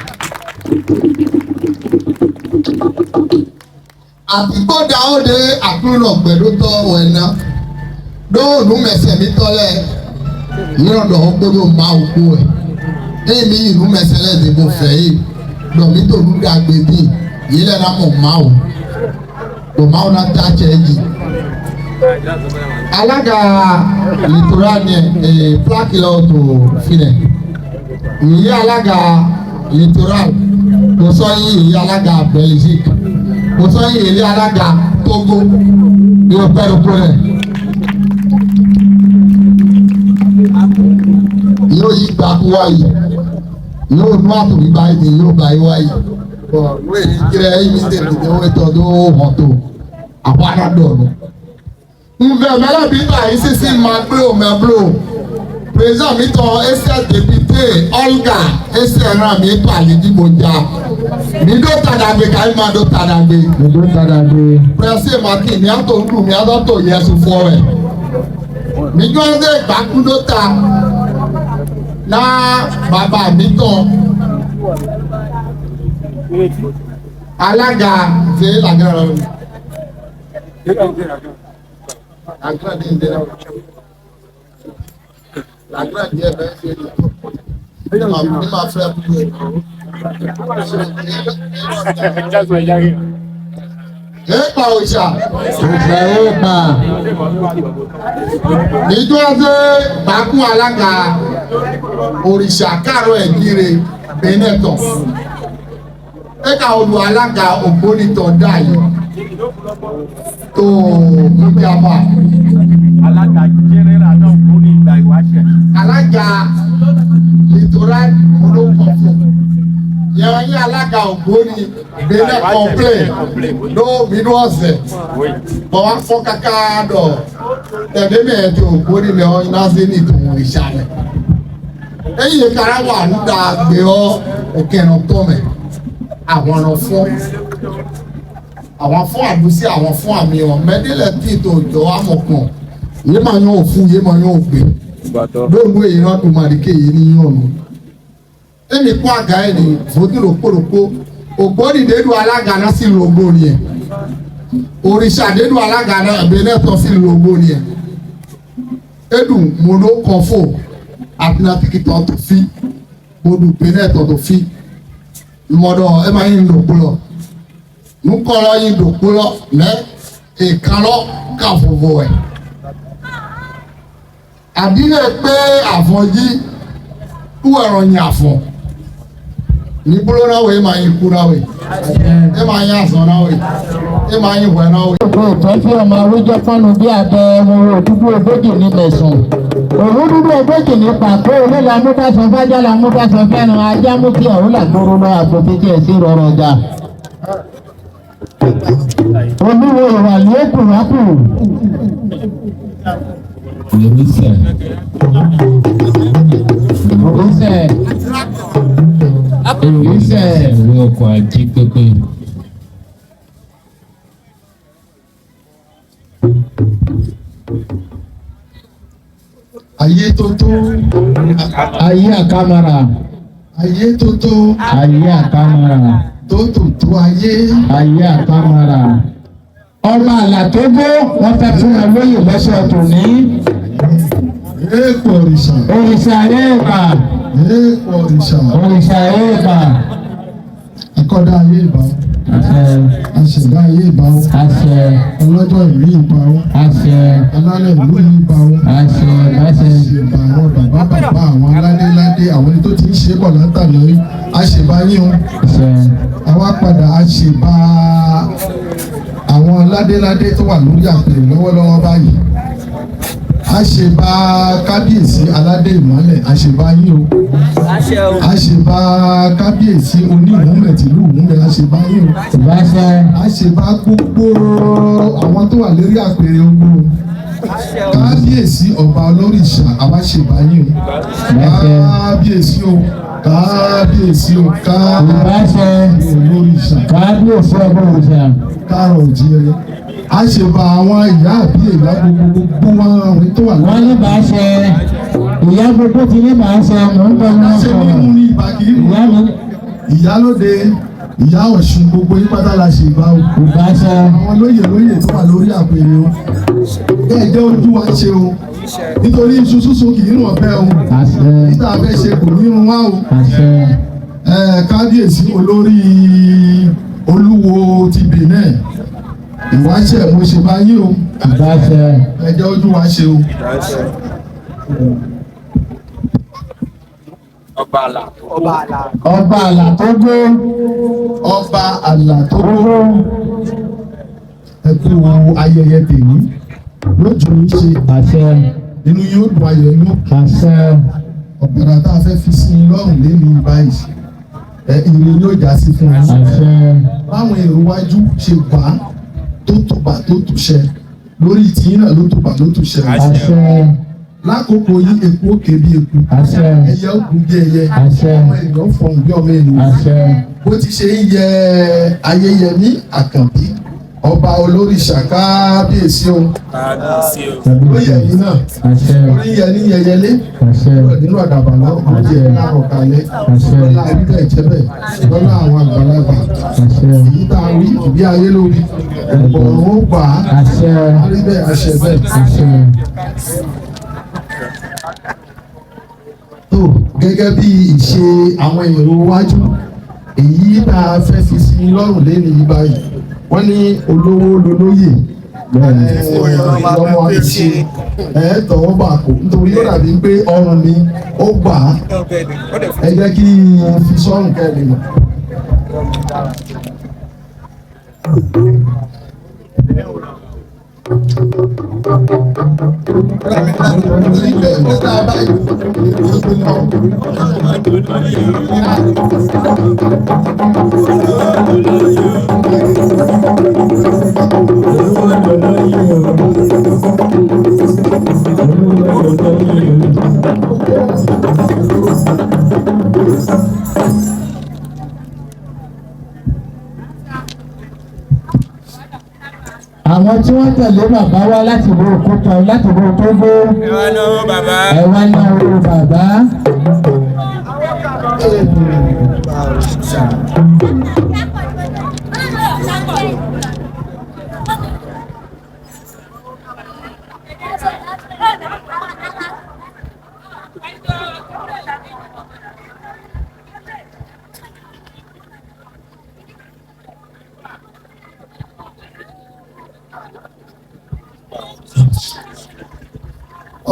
Àtìgbọ́dà ó de àkúrò pẹ̀lú tọ́ ọ̀ẹ̀nà lóòlù mẹsẹ̀ mi tọ́lẹ̀ yíyọ̀dọ̀ ó gbọ́dọ̀ máa òkú ẹ̀ ẹ̀yìn mi ìlú mẹsẹ̀ lẹ́sìn mo fẹ́ yìí lọ́mí tó lù dàgbé bíi yìí lẹ́nà mọ̀ máa ò kò máa ò náà dájẹ́ yìí. Alága littoral ni pláàkì lọ́wọ́ tó filẹ̀ yìí alága littoral kò sọ yìí alága Belgique. Mo sọ yìí ilé alága Togo yóò pẹ́rù kúrẹ́. Yóò yí gbàkú wáyé. Yóò nú àtòrí báyìí yóò bá yí wáyé. Wọ́n èyí kiri ẹ̀yìn mi tètè ní owó ètò ọdún hàn tó. Àwọn aládọ̀ọ̀nù. Nfẹ̀ mẹ́lẹ̀ bí báyìí sísí máa gbúrò mẹ́blò. Président mi tọ ẹsẹ̀ dépité Olga ẹsẹ̀ ràn mí tó àlejò jà. Mi do tadagbe ka ma do tadagbe. Mi do tadagbe. Pẹ̀sì màkì ní àtò ndù mi àtò yẹsu fọ́ rẹ̀. Mi jọ ṣe gbàkúndó ta na bàbá mi tán. Alága ṣe làgàrà rẹ̀. Làgàrà ní ìdẹ́rẹ́ rẹ̀. Làgàrà ní ẹ̀bẹ̀ ṣe lè. Ní ma fẹ́ kú. Epa òòṣà. Epa. Níjọ́ ṣe bákún alága òrìṣà káàrọ̀ ẹ̀gíre Benetton. Ẹ̀ka olù alága ògbónitọ̀ dáyé tó mújàmbá. Alága jẹ́rẹ́rà náà ògbóni ìgbà ìwáṣẹ̀. Alága littoral olókọ̀ọ́fọ̀. Yẹn yín alága ògbóni Benin complain ló bínú ọ̀sẹ̀ bọ̀ wá fọ́ káká dọ̀ tẹ̀lé mẹ́ẹ̀ tí ògbóni lẹ̀ ọ́ iná sí ní ìtòwò ìṣàlẹ̀. Ẹ̀yìn ìkara wà nígbà gbé ọ́ òkèrè tọ́mẹ̀ àwọn ọ̀nà fún àwọn fún àdúsí àwọn fún àmì ọ̀ mẹ́dílẹ̀ tí ìtò ìjọ amọ̀pọ̀ yé máa yán òfun yé máa yán ògbé lóògùn èyí náà tó máa rí kéyìí ní yànnú. Ẹni kó àga ẹni fojú rògbòrògbò ògbóni dédú alága náà sí lògbò ni ẹ òrìṣà dédú alága náà Benetton sí lògbò ni ẹ edu mono kọfò àtìnàtìkì tó fi modu Benetton tó fi mọdọ ẹ máa yin dòkúlọ nukọlọ yin dòkúlọ lẹ ìkànnọ káfọfọ ẹ àdínlẹ pé àfọ̀njí kú ẹ̀rọ yin àfọ̀n. Ní búrọ́ náà wẹ̀ máa yin kú náà wẹ̀ ẹ máa yin àsán náà wẹ̀ ẹ máa yin wẹ̀ náà. ìtọ́ tí ọmọ awújọ pọ́nù bí abẹ wọn òdúdú ogójì ní mẹ̀sùn òun dúdú ogójì ní pàtó olóòlà múkàsọ fájà la múkàsọ fẹ́nu ajá mú kí ọ̀hún làgbóró lọ àpòtí tí ẹ̀ sí rọrọ ọjà. olúwo ìwà ní èkó wákù. Oríṣẹ́ ìwé ọkọ̀ àjí pépé. Ayé tó tó. Ayé àkàmàrà. Ayé tó tó. Ayé àkàmàrà. Tó tó tó ayé. Ayé àkàmàrà. Ọba àlàtógó wọ́n fẹ́ fún ẹ lóyè lọ́sọ̀ tòní. Èèpọ̀ òrìṣà. Òrìṣà èèpà. Èèpọ̀ òrìṣà. Òrìṣà èèpà. Akọ́dá ayé ìbá. Aṣẹ̀dá ayé ìbá. Ọlọ́jọ́ ìlú ìbá. Alálẹ̀ ìlú ìbá. Àṣẹ̀bá àwọn bàbá àwọn aládéládé àwọn ẹni tó ti ń ṣe bọ̀ látàná rí. Àṣẹ̀bá yín o. Àwa padà àṣẹ̀bá àwọn aládéládé tó wà lórí àpèrè lọ́wọ́lọ́wọ́ báyìí. Àṣẹ̀bá kábíyèsí aládé ìmọ́lẹ̀ àṣẹ̀bá yín o. Àṣẹ̀bá kábíyèsí oníhùnmẹ̀ tìlú ìhùnmẹ̀ àṣẹ̀bá yín o. Àṣẹ̀bá gbogbo àwọn tó wà lórí àpèrè ogun kábíyèsí ọba olórìṣà àwa àṣẹ̀bá yín o. Kábíyèsí o. Kábíyèsí o. Kábíyèsí olórìṣà. Kábíyèsí olórìṣà. Kárọ̀ òjìrè. Àṣẹ̀bá àwọn ìyá àbí ìyá gbogbo wọn àwọn tó wà lórí. Wọ́n ní bá ṣe ìyá gbogbo ti ní bá ṣe mò ń bọ̀ wọn sọ. Mímú ní ìbá kì í mú. Ìyálóde ìyá Ọ̀ṣun gbogbo yín pátá la ṣe ìbá o. Ìbá ṣe. Àwọn lóyè tó wà lórí àpèrè o. Bẹ́ẹ̀ jẹ́ ojú wa ṣe o. Nítorí iṣu súnsun kì í rùn ọ̀bẹ o. Níta fẹ́ ṣe kò ní run wá o. Kábíyèsí olórí olúwo ti Benin. Ìwáṣẹ̀ mo ṣe bá yín o. Ẹ jẹ́ ojú wa ṣe o. Ọba àlà. Ọba àlà tó gbó. Ọba àlà tó gbó. Ẹ kú ayẹyẹ tèmi lójú yín ṣe. Inú yóò dùn ayọ̀ inú. Ọ̀gbẹ̀rẹ̀ tá a fẹ́ fi sí lọ́rùn lẹ́nu báyìí. Ire yóò já sí fún wa. Báwọn èrò wájú ṣe gbà á tó tùbà tó tùṣẹ lórí tìyín náà ló tùbà ló tùṣẹ. Lákòókò yìí eku òkè bí eku. Ẹyẹ òkú bí ẹyẹ. Ọmọ ènìyàn fọhùn bí ọmọ ènìyàn. Bó ti ṣe ń yẹ Ayéyẹmí Àkànbí ọba olórìṣà kábíyèsí o. Lóyè yìí náà orí yẹ ní yẹyẹlé nínú àdàbà náà ó jẹ láàrọ̀ kalẹ̀ lọ́la àríbẹ̀ ìjẹ́bẹ̀ lọ́la àwọn àgbàlagbà èyí tá a wí ìbí ayé lórí ọ̀rọ̀ ó gbà á àríbẹ̀ àṣẹ bẹ́ẹ̀. Tó gẹ́gẹ́ bí ìṣe àwọn èrò wájú èyí tá a fẹ́ fi sí lọ́rùn lẹ́nu yìí báyìí wọ́n ní olówó lolóyè lọ́mọ àìṣe tọwọ́ bà kó nítorí ó dàbí pé ọrùn ni ó gbà á ẹ jẹ́ kí n fi sọ́rùn kẹ́lẹ́ mọ̀. Àwọn tí wọ́n tẹ̀lé bàbá wa láti wo òkúta láti wo Tógó. Ẹ wá náwó bàbá. Ẹ wá náwó bàbá.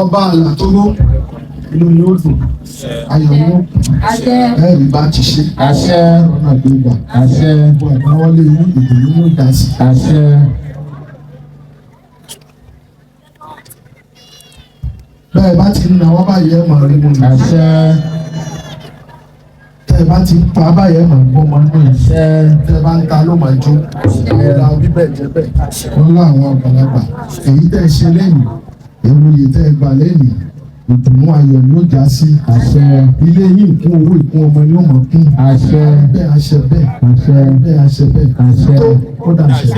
Ọba àlà Tógó inú yóò dùn ayọ̀ yóò kù ẹ̀rí bá ti ṣe ọ̀nà gbígbà gbogbo àdáwọ́lé yín ìdùnnú yóò dá sí. bẹ́ẹ̀ bá ti ń na wọ́n báyìí ẹ̀ máa rí mu nù. tẹ́ bá ti ń pa báyìí ẹ̀ máa gbọ́ ọmọ nù. tẹ́ bá ń ta ló máa jó. ọ̀la bíbẹ̀ jẹ́ bẹ́ẹ̀. ọ̀la àwọn àgbàlagbà èyí tẹ́ ṣe lẹ́yìn èròyè tẹ́ gbà lẹ́yìn ìdùnnú ayọ̀ ló já sí. ilé yìí kún owó ìkún ọmọ yóò mọ̀ kún. bẹ́ẹ̀ àṣẹ bẹ́ẹ̀ bẹ́ẹ̀ àṣẹ bẹ́ẹ̀ tó ó dà ṣe.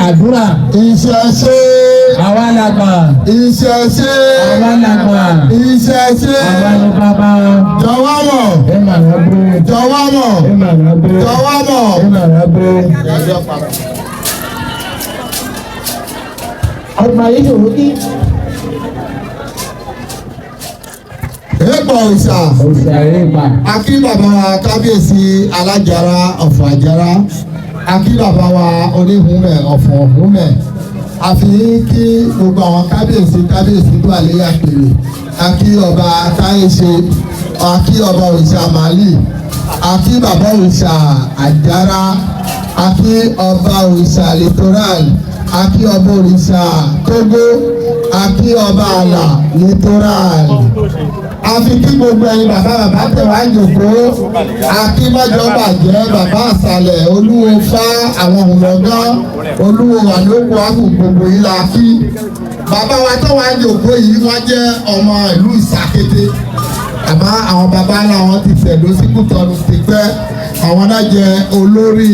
àdúrà. ìṣẹ̀ṣe. àwa làgbà. ìṣẹ̀ṣe. àwa làgbà. ìṣẹ̀ṣe. àwa ló bàbá. jọ̀wọ́ mọ̀. ẹ mà lọ bó. jọ̀wọ́ mọ̀. ẹ mà lọ bó. jọ̀wọ́ mọ̀. ẹ mà lọ bó. ọgbà yìí ṣòro kí. èèpọ̀ òòṣà. òòṣà èèpà. akí bàbá wa kábíyèsí alájàrá ọ̀fọ̀ àjàrá. akí bàbá wa oníhùnmẹ̀ ọ̀fọ̀ ọ̀húnmẹ̀ àfi kí gbogbo àwọn kábíyèsí tó wà lẹ́yìn àpèrè akí ọba táyéṣe akí ọba òrìṣà màálì akí bàbá òrìṣà àjàrà akí ọba òrìṣà littoral akí ọba òrìṣà tógó akí ọba àlà littoral àfi kí gbogbo ẹ̀yin bàbá tẹ wá jòkó akíbájọ bàjẹ́ bàbá àṣàlẹ̀ olúwo fá àwọn òǹlọ́gán olúwo wà lóko àkùn gbogbo yìí la kí bàbá wa tó wá jòkó yìí wọ́n jẹ́ ọmọ ìlú Ìsàkété àmọ́ àwọn bàbá ńlá wọn ti tẹ̀dó sí Kútọ́nù ti pẹ́ àwọn náà jẹ́ olórí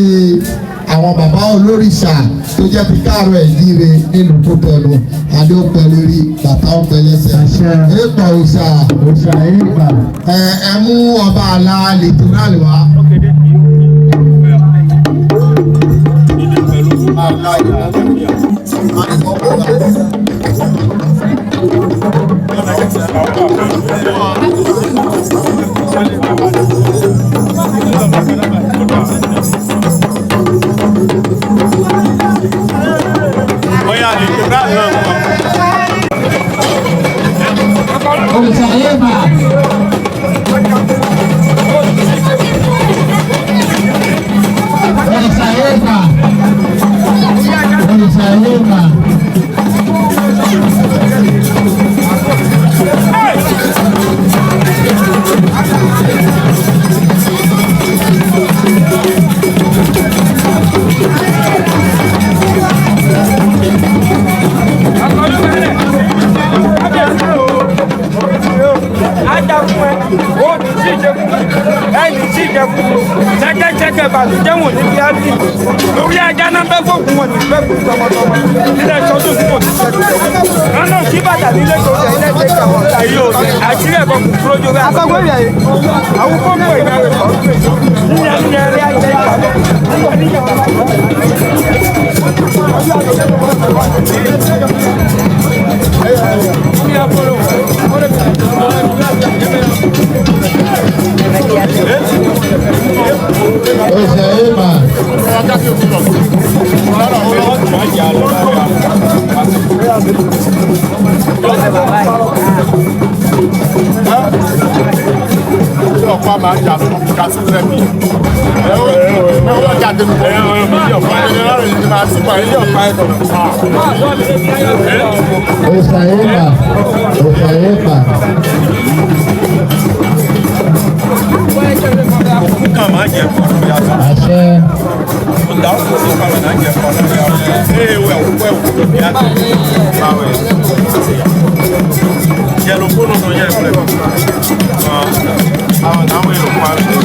àwọn bàbá olórìṣà tó jẹ́ ti káàrọ̀ ẹ̀jíire nínú Kútọ́nù adé ó pẹ́ lórí bàtà ó pẹ́ lẹ́sẹ̀. èèpọ̀ òòṣà èèpà. ẹ mú ọba àlà littoral wá. òòṣà èèpà. òòṣà èèpà. òòṣà èèpà. Jẹ́gẹ́jẹ́gẹ́ bàlùjẹ́ wò ní bíábí lórí ajá náà bẹ́ fòkun wọn ní bẹ́ kú tọmọtọmọ nílẹ̀ sọ́dún fún òní sẹ́kù lọ́nà kí bàtà nílé tó rẹ̀ lẹ́gbẹ̀ẹ́ kàwọn ayé òde àjírí ẹ̀kọ́ kù kúrò jọ bẹ́ẹ̀. akọ́gbé rẹ̀ àwọn kókó ìgbà rẹ̀ kọ́ nílẹ̀ nílẹ̀ rí ayé ìgbà ọ̀pá máa ń jà fún kásí lẹ́bi. Ẹ̀wọ̀n jáde nù. Ọ̀pá ẹni lára yìí máa ti pa ilé ọ̀pá ẹ̀dọ̀. Òṣàyẹ́pà òṣàyẹ́pà. Kàn máa jẹ fọ́nà yàtọ̀. Àṣẹ. Ọ̀dà ọ̀pọ̀ sí kàn máa jẹ fọ́nà yàtọ̀. Ẹ̀wẹ̀ òkú ẹ̀wù yàtọ̀. Báwẹ̀ yẹ̀lò fóònù tó yẹ ìfẹ́. Àwọn èrò pa mí.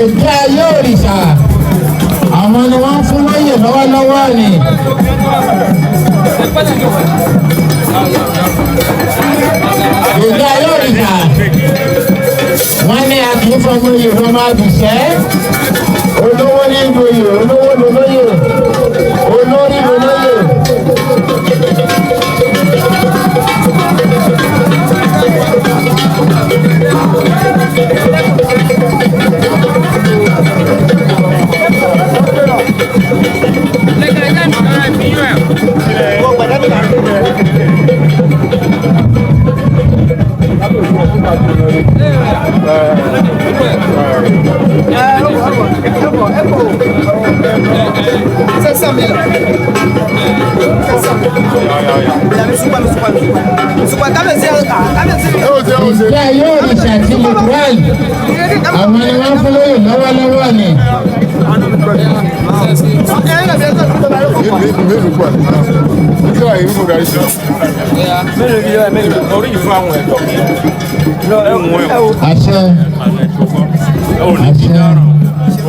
Èdè ayé òrìṣà àwọn ni wọ́n fún lóyè lọ́wọ́lọ́wọ́ ni. Èdè ayé òrìṣà wọ́n ní a kì í fọmọ Yorùbá máa dùṣẹ́. Olówó ní ìgboyè, olówó lolóyè, olórí lolóyè. Ìjà yóò rìṣà tí mo gbọ́ yìí, àwọn ni wọ́n fún lóyè lọ́wọ́lọ́wọ́ ni. Orí ìfún àwọn ẹ̀dọ́. Àṣẹ.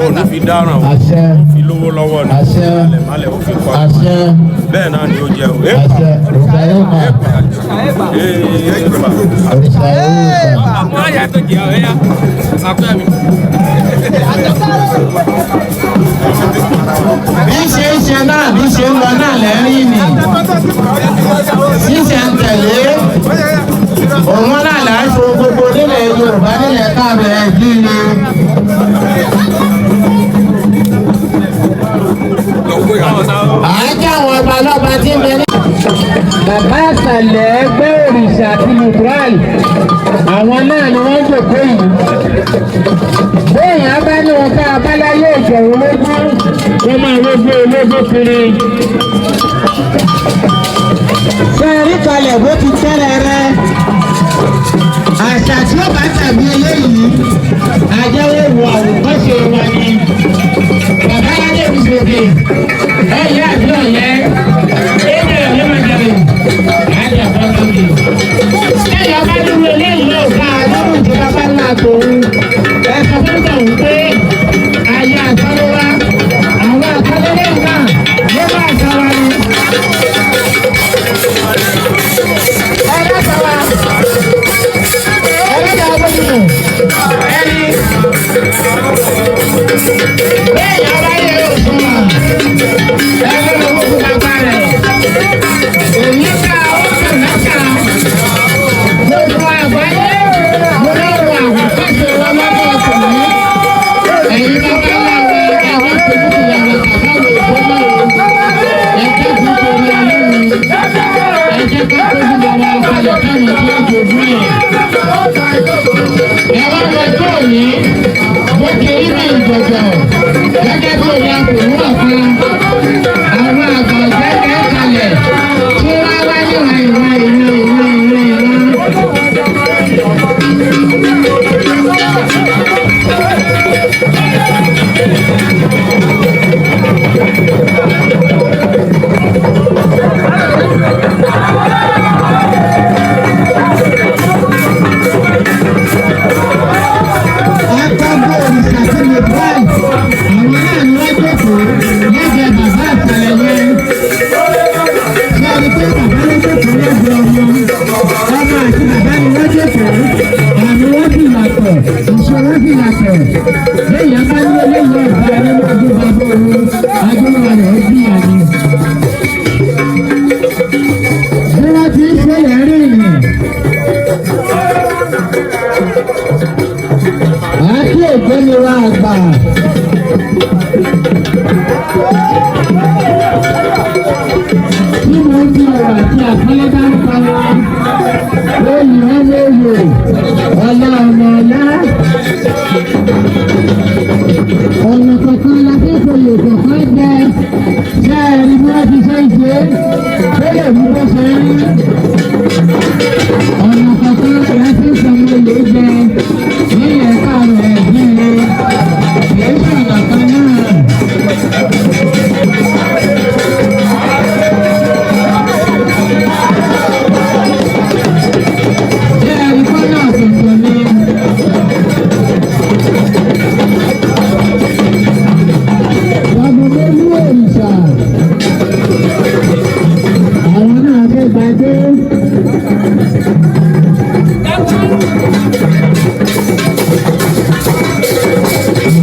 Ó ní fi dáràn o. Àṣẹ. Ó fi lówó lọ́wọ́ ni. Àṣẹ. Malẹ̀ ó fi kọ́. Àṣẹ. Bẹ́ẹ̀ náà ni ó jẹ́ o. Àṣẹ. Òṣàyẹ́pà. Bí ṣe ń ṣe náà bí ṣe ń lọ náà lẹ́rìn ni. Ṣíṣe ń tẹ̀lé. Òun náà là ń ṣe gbogbo nílẹ̀ Yorùbá nílẹ̀ káàbẹ̀ jíire. Àájá àwọn ọba lọ́ba tí ń bẹ ní. Bàbá àṣàlẹ̀ ẹgbẹ́ òrìṣà àti Lùtúrálì, àwọn náà ni wọ́n jòkó yìí. Béèyàn bá ní wọn ká abáláyé ìjọ̀rún lógún, wọ́n máa rógbó ológún kiri. Sẹ́ẹ̀rí kalẹ̀ bó ti tẹ́lẹ̀ rẹ. Àṣà tí ó bá tàbí eléyìí, àjẹwò wo àwòkọ́ṣe wa ni. Bàbá Adé mi sòkè, ẹ̀yà àbí ọ̀yẹ́, ẹ̀yà ọ̀yẹ́ máa jẹun, àjà fọ́nà mi. Ẹ̀yà bá dúró eléyìí yóò ká àdúró ìjọba bá ńlá tòun. Ẹ̀sọ́ fún tòun pé ayé àtọ́lé wa, àwọn àtọ́lé lẹ́yìn náà ló bá àṣà wa ni. Ẹ̀rọ sọ̀rọ̀. Àti ògbóni wa àgbà. kan la fi fòye kọ̀ọ̀kan jẹ ṣe ẹni bí wọ́n ti ṣe ń ṣe ó lè mú bó ṣe ń rí ọ̀nà kọ̀ọ̀kan la fi sọmọ lè jẹ nílẹ̀ káàrọ̀ ẹ̀gbìn rẹ̀ kìí ṣe ọ̀nà kan náà. ṣé ẹni kọ́ náà tuntun ni. Ọmọdé òrìṣà àwọn náà fẹ́ gbàgbé.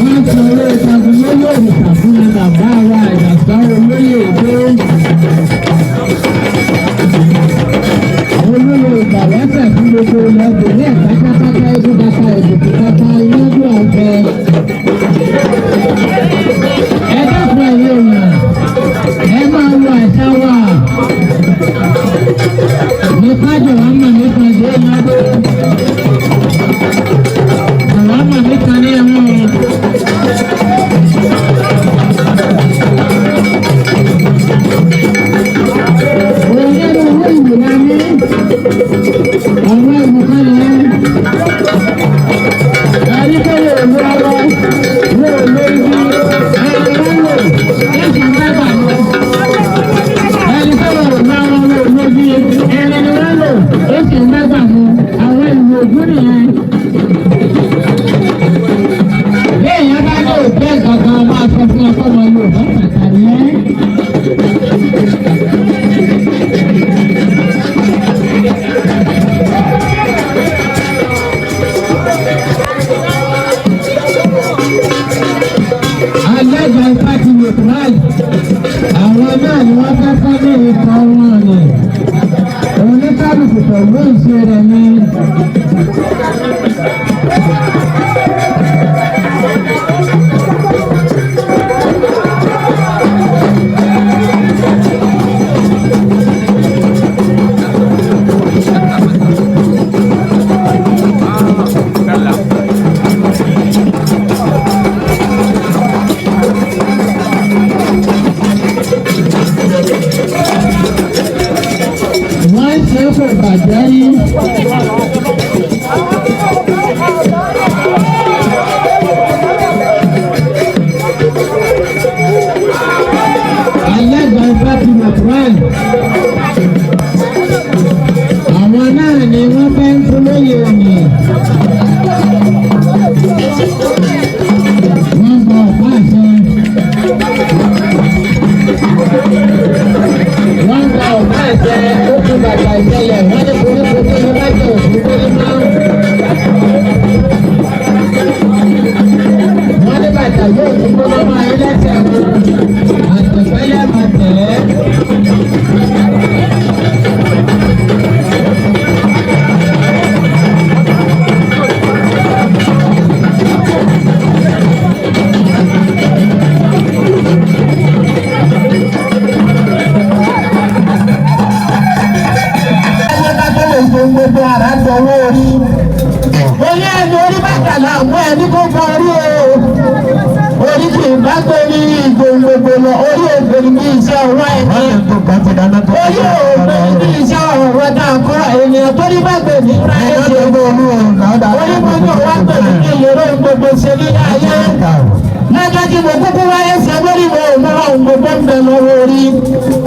Wọ́n sọ owó ìtàgùnmọ́lé òrìṣà fún mi bàbá wa ìdàgbà olóyè èdè. Olóyè ìgbàlẹ́sẹ̀ fún gbogbo ilẹ̀ Benin pátápátá ẹgbẹ́ bàtà ìdìbò pátá iwájú ọ̀fẹ́. Ẹ dákun ẹ̀yẹ èèyàn, ẹ máa wo àṣà wa. Ní kájọ wá mọ̀ nípa ìdí ìyàdó. Àwọn mọ̀ nípa ní ẹ̀wọ̀n. Òyìnbó owó ìwé la ní. Àwọn ìmọ̀kan nìyẹn. Àyíkẹ́lẹ̀ òwú ọwọ́, wo ló ń bí ẹni lọ́wọ́ ẹ̀sìn bàbà lọ. Ẹni tọ́wọ́ ò máa wọn wo ló bí ẹni lọ́wọ́ ẹ̀sìn bàbà lọ. Àwọn ìwé ògún nìyẹn. Bí èèyàn bá ní òkè kankan máa sọ fún ọkọ ọmọ Yorùbá pàtàkì yẹn. Alága ìpàtì Yorùbá àwọn náà ni wọ́n fẹ́ fọ́ ní ikọ̀ wọn ni oníkálùkù pẹ̀lú ìṣe rẹ̀ ni. Wọ́n ṣe é kò bàjẹ́ yìí. Alága ìpàtì Yorùbá àwọn náà ni wọ́n fẹ́ ń fún lóye òní. Wọ́n gbọ́ ọ̀pá àṣẹ. Wọ́n gba ọ̀pá ẹ̀jẹ̀ ó fi bàtà ìṣẹ̀lẹ̀ wọ́n ní koríko tó ní lájọ òfin tó ní máa ń. Wọ́n ní bàtà yóò tún kó lọ́mọ ayé lẹ́sẹ̀ wọn. Àtẹ̀fẹ́lẹ́ máa tẹ̀lé. Gbogbo ara gbọ́wọ́ orí. Oyè ẹni orí bàtàlà àwọn ẹni kó gbọ́ orí o. Orí kì í bá gbé ní gbogbo lọ. Orí ògbèrè ní iṣẹ́ ọwọ́ ẹni. Orí ògbèrè ní iṣẹ́ ọwọ́ náà kọ́ ènìyàn tó rí bá gbé ní ìrìnàjò. Orí gbogbo wa gbé ní ìlérò gbogbo ṣe ní ayé. Lọ́jọ́ tí mo kúkú wáyé ṣe lórí mo mọ ohun gbogbo ń bẹ lọ́wọ́ orí.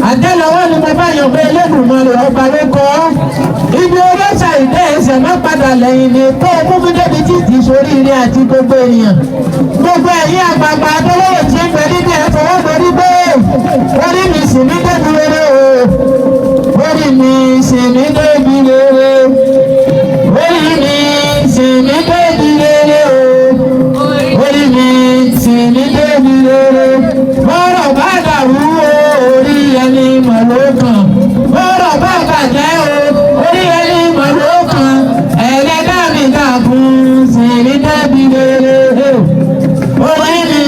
Àtẹ́lẹwọ́ ni mo bá yàn pé Elédùmarè ọba ló kọ́. Ibi olóṣà ìdẹ́ ẹsẹ̀ má padà lẹ́yìn ni tó mú mi débi títì sórí ilé àti gbogbo èèyàn. Gbogbo ẹ̀yin àgbààgbà adolówó tí ń bẹ níbi ẹ̀fọwọ́ lórí pé orí mi sì ní débi rere o. Orí mi sì ní débi rere. Orí mi sì ní débi rere o. Orí mi sì ní débi rere. Bọ́rọ̀ bá dàrú o, orí ẹni mọ̀ ló kàn. Bọ́rọ̀ bá bàjẹ́ o, orí ẹni mọ̀ ló kàn. Ẹlẹ́dàá mi dàkún sì ní débi rere. Orí mi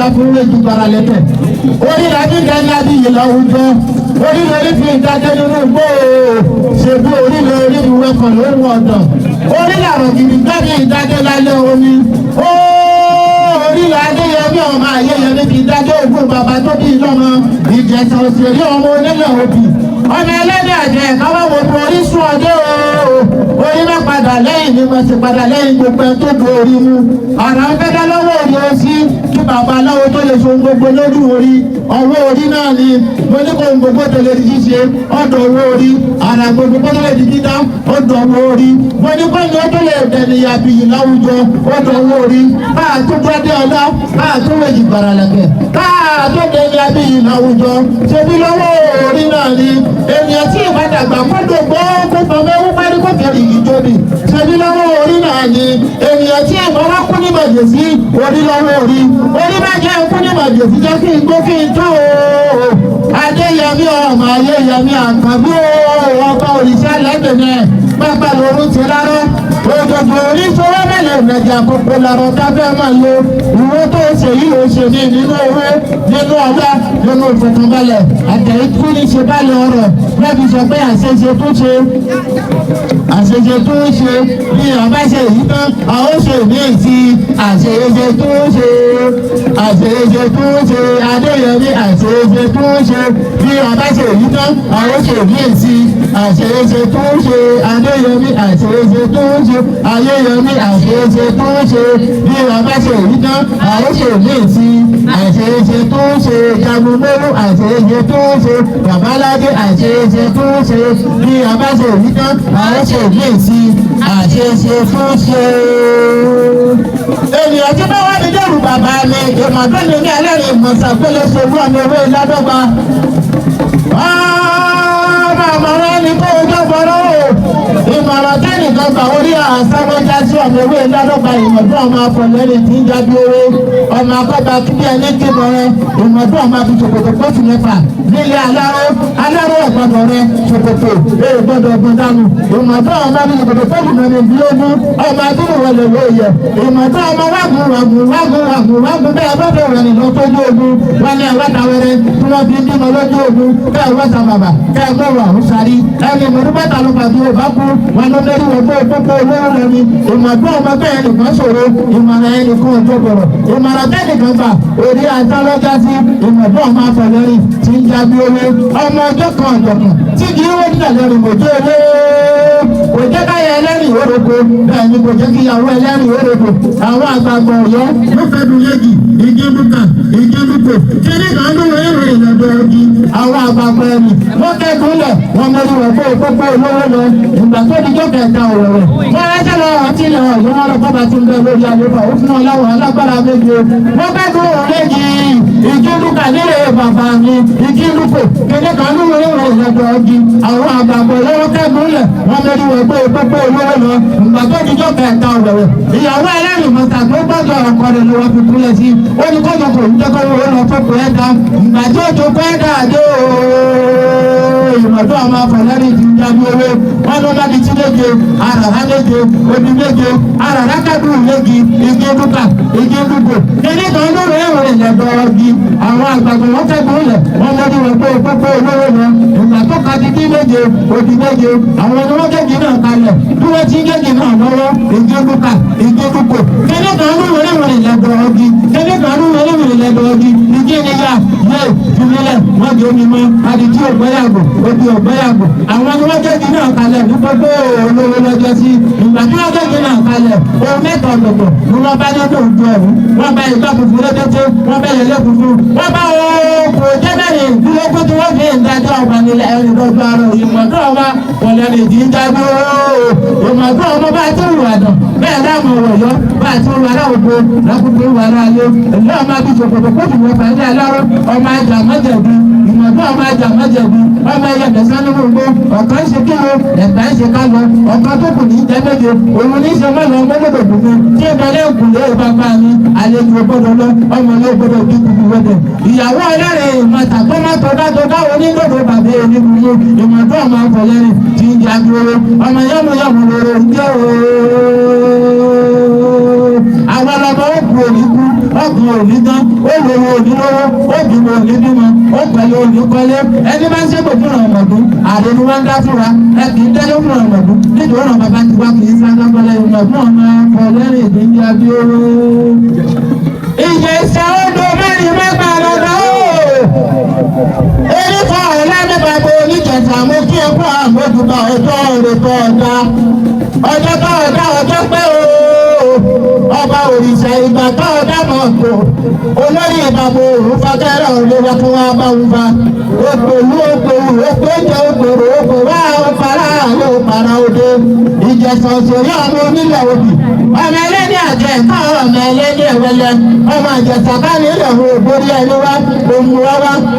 bá fún wéjì gbára lẹ́tẹ̀. Orí làbí gẹ́gẹ́ bí yìí láwùjọ. Orí lórí fi ìdájọ́ nínú gbó ṣèbí orí lórí ìwẹ́kọ̀ lórí ọ̀dọ̀. Orí làrọ̀ gidi gbábí ìdájọ́ lálẹ́ omi. Orí ADEYEMI ọmọ AYEYEMI fi ìdájọ́ ogún bàbá tó bí lọ́mọ. Ìjẹ̀sà òṣèré ọmọ onílẹ̀ òbí. Ọmọ ẹlẹ́dẹ̀ àjẹ́ káwá wo bu orísun ọdẹ o. Orí má padà lẹ́yìn ni mo ti padà lẹ́yìn gbogbo ẹ̀ tó bu orí mu. Ọ̀rọ̀ ń fẹ́dá lọ́wọ́ òní o sí kí bàbá aláwo tó lè so gbogbo lórí orí. Ọwọ́ orí náà ni mo ní kó gbogbo tó lè di ṣíṣe ọ̀dọ̀ owó orí. Àrà gbogbo tó lè di dídá ọ̀dọ̀ owó orí. Mo ní kó ní ó tó lè dẹni àbíyí láwùjọ ọ̀dọ̀ owó orí. Káà tó gbọ́dé ọlá káà tó wèjì gbàràlẹ̀kẹ̀. Káà tó dẹni àbíyí láwùjọ. Ṣebí lọ́wọ́ orí náà ni ènìyàn tí ìbádàgbà kọ́dọ̀ gbọ́ kó fọwọ́ wọ́n parí kó kẹ́rì yìí tóbi. Ṣebí lọ́wọ́ orí náà ni ènìyàn tí ìmọ̀ wá kú ní màjèsí orí lọ́wọ́ orí. Orí bá jẹ́ kú ní màjèsí jẹ́ kí n gbó kí n tó o. ADEYEMI ọmọ AYEYEMI àkànbí o. Ọba Orisa lẹ́gbẹ̀ẹ́ pápá lóru ti rárá. Òjòjò orí sọ́wọ́ mẹ́lẹ̀ ìrìnàjà àkókò làrọ̀ tábẹ́ máa lo ìwé tó ṣe yìí ó ṣe ní nínú owó nínú ọlá nínú ìfọ̀kànbalẹ̀ àtẹ̀yìnkú ní ṣe bálẹ̀ ọ̀rọ̀ lẹ́bi sọ pé àṣeṣe tó ṣe bí ọba ṣe yìí tán àwọn ṣe ní ìsí àṣeṣe tó ṣe ADEYEMI àṣeṣe tó ṣe bí ọba ṣe yìí tán àwọn ṣe ní ìsí àṣeṣe tó ṣe ADEYEMI àṣeṣe tó ṣe AYEYEMI àṣeṣe tó ṣe bí ọba ṣe yìí tán àwọn ṣe ní ìsí àṣeṣe tó ṣe jagunmólú àṣeṣe tó ṣe babaláde àṣeṣe tó ṣe bí ọba ṣe yìí tán àwọn ṣe ní ìsí àṣeṣe tó ṣe. Ènìyàn tí bá wá ní dẹ́rù bàbá mi ìmọ̀tọ́ ni ní ẹlẹ́rìí ìmọ̀sàgbélé ṣe fún ọmọ ewé ládọ́gba. Àmọ̀ràn ni kó o gbọ́dọ̀ o. Ìmọ̀ràn tẹ́nìkan gbà orí àsáwọ́já sí ọmọ ewé ládọ́gba ìmọ̀tọ́ ọmọ afọlẹ́rì tí ń jábí owó. Ọmọ akọ́ba kíbi ẹni kébọ̀ rẹ ìmọ̀tọ́ ọmọ abisòkòtò pọ́sù mẹ́fà nílé aláró ọ̀gbọ́dọ̀ rẹ ṣòkòtò èè gbọ́dọ̀ ọgbọ́n dánù. Ìmọ̀tọ́ ọmọ abisòkòtò pọ́sù mẹ́rìndínlógún ọmọ adúrú wọlé lóye. Ìmọ̀tọ́ ọmọ wágùn bẹ́ẹ̀ bọ́dọ̀ rẹ̀ nìkan tó ní ogun wọn ní ẹ̀wọ́ tàwẹ́rẹ́ tí wọ́n fi ń bímọ lójú ogun bẹ́ẹ̀ wọ́n sàbàbà bẹ́ẹ̀ gbọ́rọ̀ àwọn sáré ẹni mọ̀lúbẹ́ta ló pàdé òbá kú wọn ló lérí wọn tó gbogbo olówó rẹ ni. Ìmọ̀tọ́ ọmọ bẹ́ẹ̀ nìkan ṣòro ìmọ̀ràn ẹnìkan ọjọ́ bọ̀rọ̀ ìmọ̀ràn tẹ́nìkan gbà orí àtàlọ́jà sí ìmọ̀tọ́ ọmọ afọlẹ́rìn tí ń jábí owó ọmọ ọjọ́ kan ọ̀jọ̀kan tí kì í wọ́n nílẹ̀ lẹ́rìn mọ̀jọ́ owó kò jẹ́ káyà ẹlẹ́rìn òroko bẹ́ẹ̀ ni kò jẹ́ kí ìyàwó ẹlẹ́rìn òroko. Àwọn àgbàgbọ̀ Ọ̀yọ́ ló fẹ́ du yégi ìgébùkà ìgébùkò kíní kan ló wọ èrò ìrìnàjò ọdí. Àwọn àgbàgbọ̀ ẹ̀mí wọ́n kẹ́kọ̀ọ́lẹ̀ wọn mẹ́rin wọ̀ fún òpópó olówó lọ ìgbà tó di jọ́ kẹta ọ̀rọ̀ rẹ̀. Wọ́n rẹ́sẹ̀ lọ ọtí lọ ọ̀yọ́ wọn lọ bábà tí ń bẹ lórí àlébà ó fún wọn láwọn alágbára méje. Wọ́n kẹ́kọ̀ọ́ léegi ìgébùkà nílé bàbá mi ìgébùkò kíní kan ló wọ èrò ìrìnàjò ọdí. Àwọn àgbàgbọ̀ lọ́wọ́ kẹ́kọ̀ọ́lẹ̀ wọn mẹ́rin wọ̀ fún òpópó olówó lọ ìgbà tó di jọ́ kẹta ọ̀rọ̀ rẹ̀. Ìyàwó ẹlẹ́rìí mọ̀ta tó gbọ́dọ̀ ọkọ rẹ̀ ló wá fi kúlẹ̀ sí ó ní kọ́jọ kò ní jẹ́kọ́ owó lọ fọ́pọ̀ ẹ̀dá ìgbà tí ó tó kọ́ ẹ̀dá àdé ooo ìmọ̀tọ́ ọmọ afọ̀lẹ́rì ti ń jábí owó wọn ló bá di tí méje àràrá méje odi méje àràrá kẹ́dùn méjì igi dúkà igi dúkò kíní kan lórí ẹ̀rọ ìlẹ̀dọ̀ ọ̀gì àwọn àgbàgbọ̀ wọn kẹ́kọ̀ọ́ lẹ̀ wọn lórí wọn pé pópó olówó lọ ìgbà tó ka ti kí méje odi méje àwọn ni wọ́n kéjì náà kalẹ̀ bí wọ́n ti ń kéjì náà lọ́wọ́ igi dúkà igi dúkò kíní kan lórí ẹ̀rọ ìlẹ̀dọ̀ ọ̀gì kíní kan lórí ẹ̀rọ ìlẹ̀dọ̀ ọ̀gì igi níyà yé jùmílẹ̀ wọ́n di omi mọ́ adìtí ògbẹ́yàgò odi ògbẹ́yàgò àwọn ni wọ́n kéjì náà kalẹ̀ ní gbogbo olówó lọ́jọ́ sí ìgbà tí wọ́n kéjì náà kalẹ̀ ohun mẹ́ta ọ̀dọ̀gbọ̀ ni wọ́n bá nínú òjò ẹ̀rú wọ́n bá ìgbà funfun lẹ́tẹ́tẹ́ wọ́n bá yẹlẹ́ funfun wọ́n bá kò jẹ́ bẹ́ẹ̀ ìdúrógbó tí wọ́n fi ìdájọ́ ọba nílẹ̀ ẹ̀rìn gbogbo ara ìmọ̀tọ́ ọba wọ̀lẹ́ lè di ń jágbó ìmọ̀tọ́ ọba bá ti rù àdàn bẹ́ẹ̀ dáàmú ọ̀yọ́ bá ti rù ará ògbó lákòókò rù ará ayé ìlú ọmọ àbí ṣòkòtò kóòtù wọn fà ní aláró ọmọ àjà mọ́jẹ̀bí ìmọ̀tọ́ ọmọ àjà mọ́jẹ̀bí ọmọ ẹyẹ mẹ́sàn ní gbogbo ọ̀kan ń ṣe kíló ẹ̀gbá ń ṣe kálọ ọ̀kan tó kù ní jẹ́ méje òun ní ṣe mọ́lọ mọ́lọ́dọ̀ gbogbo tí ìbẹ̀lẹ̀ òkùnlé bàbá mi àlejò gbọ́dọ̀ lọ ọmọ ilé gbọ́dọ̀ bí kùkù wẹ́dẹ̀ ìyàwó ẹlẹ́rìn ìmọ̀tà tó má tọ́dá onígbòdò bàbá onígbòdò ìmọ̀tọ́ ọmọ afọlẹ́rìn tí ń jẹ́ agbóró ọmọ yẹ́muyẹ́mu lóró ń jẹ́ ooo àwọn ọlọ́mọ ó kú òní kú ọkùnrin òní tán ó lówó òní lówó ó bímọ òní bímọ ó pẹ̀lú òní pẹ̀lú ẹni bá ń ṣẹ́gun fún ọmọdún ààrẹ ni wọ́n ń dá fúnra ẹ kì í tẹ́lẹ̀ fún ọmọdún nítorí ọ̀nà bàbá ti wá kì í sáńgá pẹ̀lẹ́ ìrìnàmọ́ ọmọ ọlẹ́rìn ìdíjí abíóró. ìjẹsà odò mẹ́rin mẹ́gbà lọ́dọ̀ ó eréfà ọ̀làdébàbò oníjẹsà mo kí ẹ fún àmójúbà ọjọ́ òrètò ọjọ́ tó ọjọ́ pé o ọba òrìṣà ìgbà tó ọ̀dà mọ̀ kó olórí ìbàbò òun fakẹ́rẹ́ òun kí wọ́n bá wọn fa òpòlú òpèjọ òpòrò òpòwá òpàrà àlọ́ òpàrà òde ìjẹsà òṣèré ọmọ onílẹ̀ òbí ọmọ ẹlẹ́ni àjẹ ẹ̀ka ọmọ ẹlẹ́ni ẹ̀wẹ́lẹ́ ọmọ ìjẹsà bá nílẹ̀ òun ògbórí ẹni wá òun wá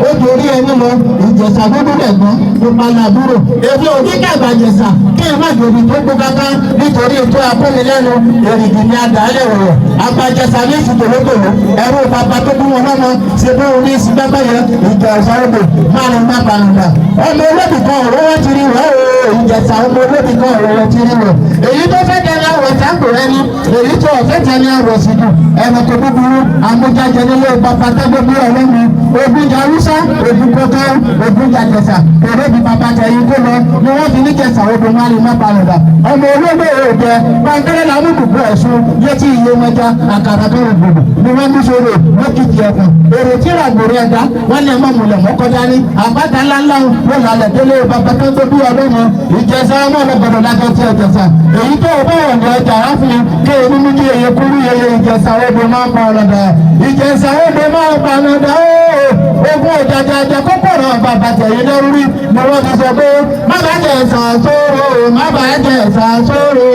ó torí ẹni lọ ìjẹsà gbogbo lẹ̀gbọ́n òpàlàbúrò èmi ò ní kẹgbà jẹsà kí ẹ má dòbí tó gbó kankan nítorí ètò akónilẹ́nu èrìgì ní adàálẹ̀ ọ̀rọ̀ agbájẹsà ní ìfìtòlótòló ẹ̀rọ bàbá tó kún wọn lọ́mọ ṣe bí orí ìsìgbẹ́gbẹ́ yẹn ìjà ìsọ̀rọ̀gbò márùn-ún má palùdà ọmọ olóbì kan ọ̀rọ̀ wọn ti rí wọ́n o ìjẹsà ọmọ olóbì kan ọ̀rọ̀ wọn ti rí wọ́n èyí tó fẹ́ tẹ̀lé àwọ̀ sáńkò ẹni èyí tó ọ̀fẹ́ tẹ̀lé àwọ̀ sídù ẹ̀rọ̀kọ̀ búburú amújájẹ nílé bàbá tẹ́gbẹ́bí ọlọ́mọ ogunjà arúsá ogun kọ́kọ́ ogunjà jẹsà òrèbí bàbá tẹ̀yìn kó lọ ni wọ́n fi ní jẹsà odò márùn-ún má palùdà ọmọ olóbì òòjẹ pàǹkẹ́rẹ́ làmúdùkú ẹ̀sùn yẹtí iye mẹ́ta àkàrà tó rò gbòdò ni wọ́n mú sóró lókìkì ẹ̀kọ́ èrò tí ràgbòrò ẹ̀dá wọ́n ní ẹ̀mọ́ múlẹ̀ mọ́kọ́dá ní àbáta ńláńlá wọn lálẹ́ délé bàbá tó tó bí ọlọ́mọ ìjẹsà ọmọ ọlọ́gbọ̀dọ̀ lájọ tí ìjẹsà èyí tó bá wọ̀ ní ọjà ráfin kí èmi ní kí èyí kúrú yẹyẹ ìjẹsà odò máa ń pa ọlọ́dà ìjẹsà odò máa ń pa ọlọ́dà ogun ìjàjàjà kókòrò bàbá tẹ̀yìn lẹ́rú rí ni wọ́n ti sọ pé má bàá jẹ sàṣóró má bàá jẹ sàṣóró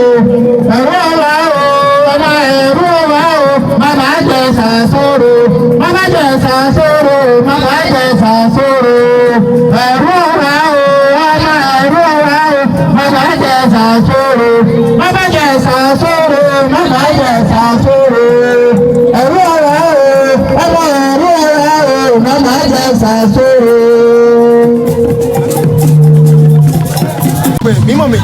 ẹ̀rọ wa o ọmọ ẹ̀rọ wa o má bàá jẹ sàṣóró má bàá jẹ sàṣóró má bàá jẹ sàṣóró ẹ̀rọ wa o ọmọ ẹ̀rọ wa o má bàá jẹ sàṣóró má bàá jẹ sàṣóró má bàá jẹ sàṣóró ẹ̀rọ wa o ọmọ ẹ̀rọ wa o má bàá jẹ sàṣóró. mímọ̀ mi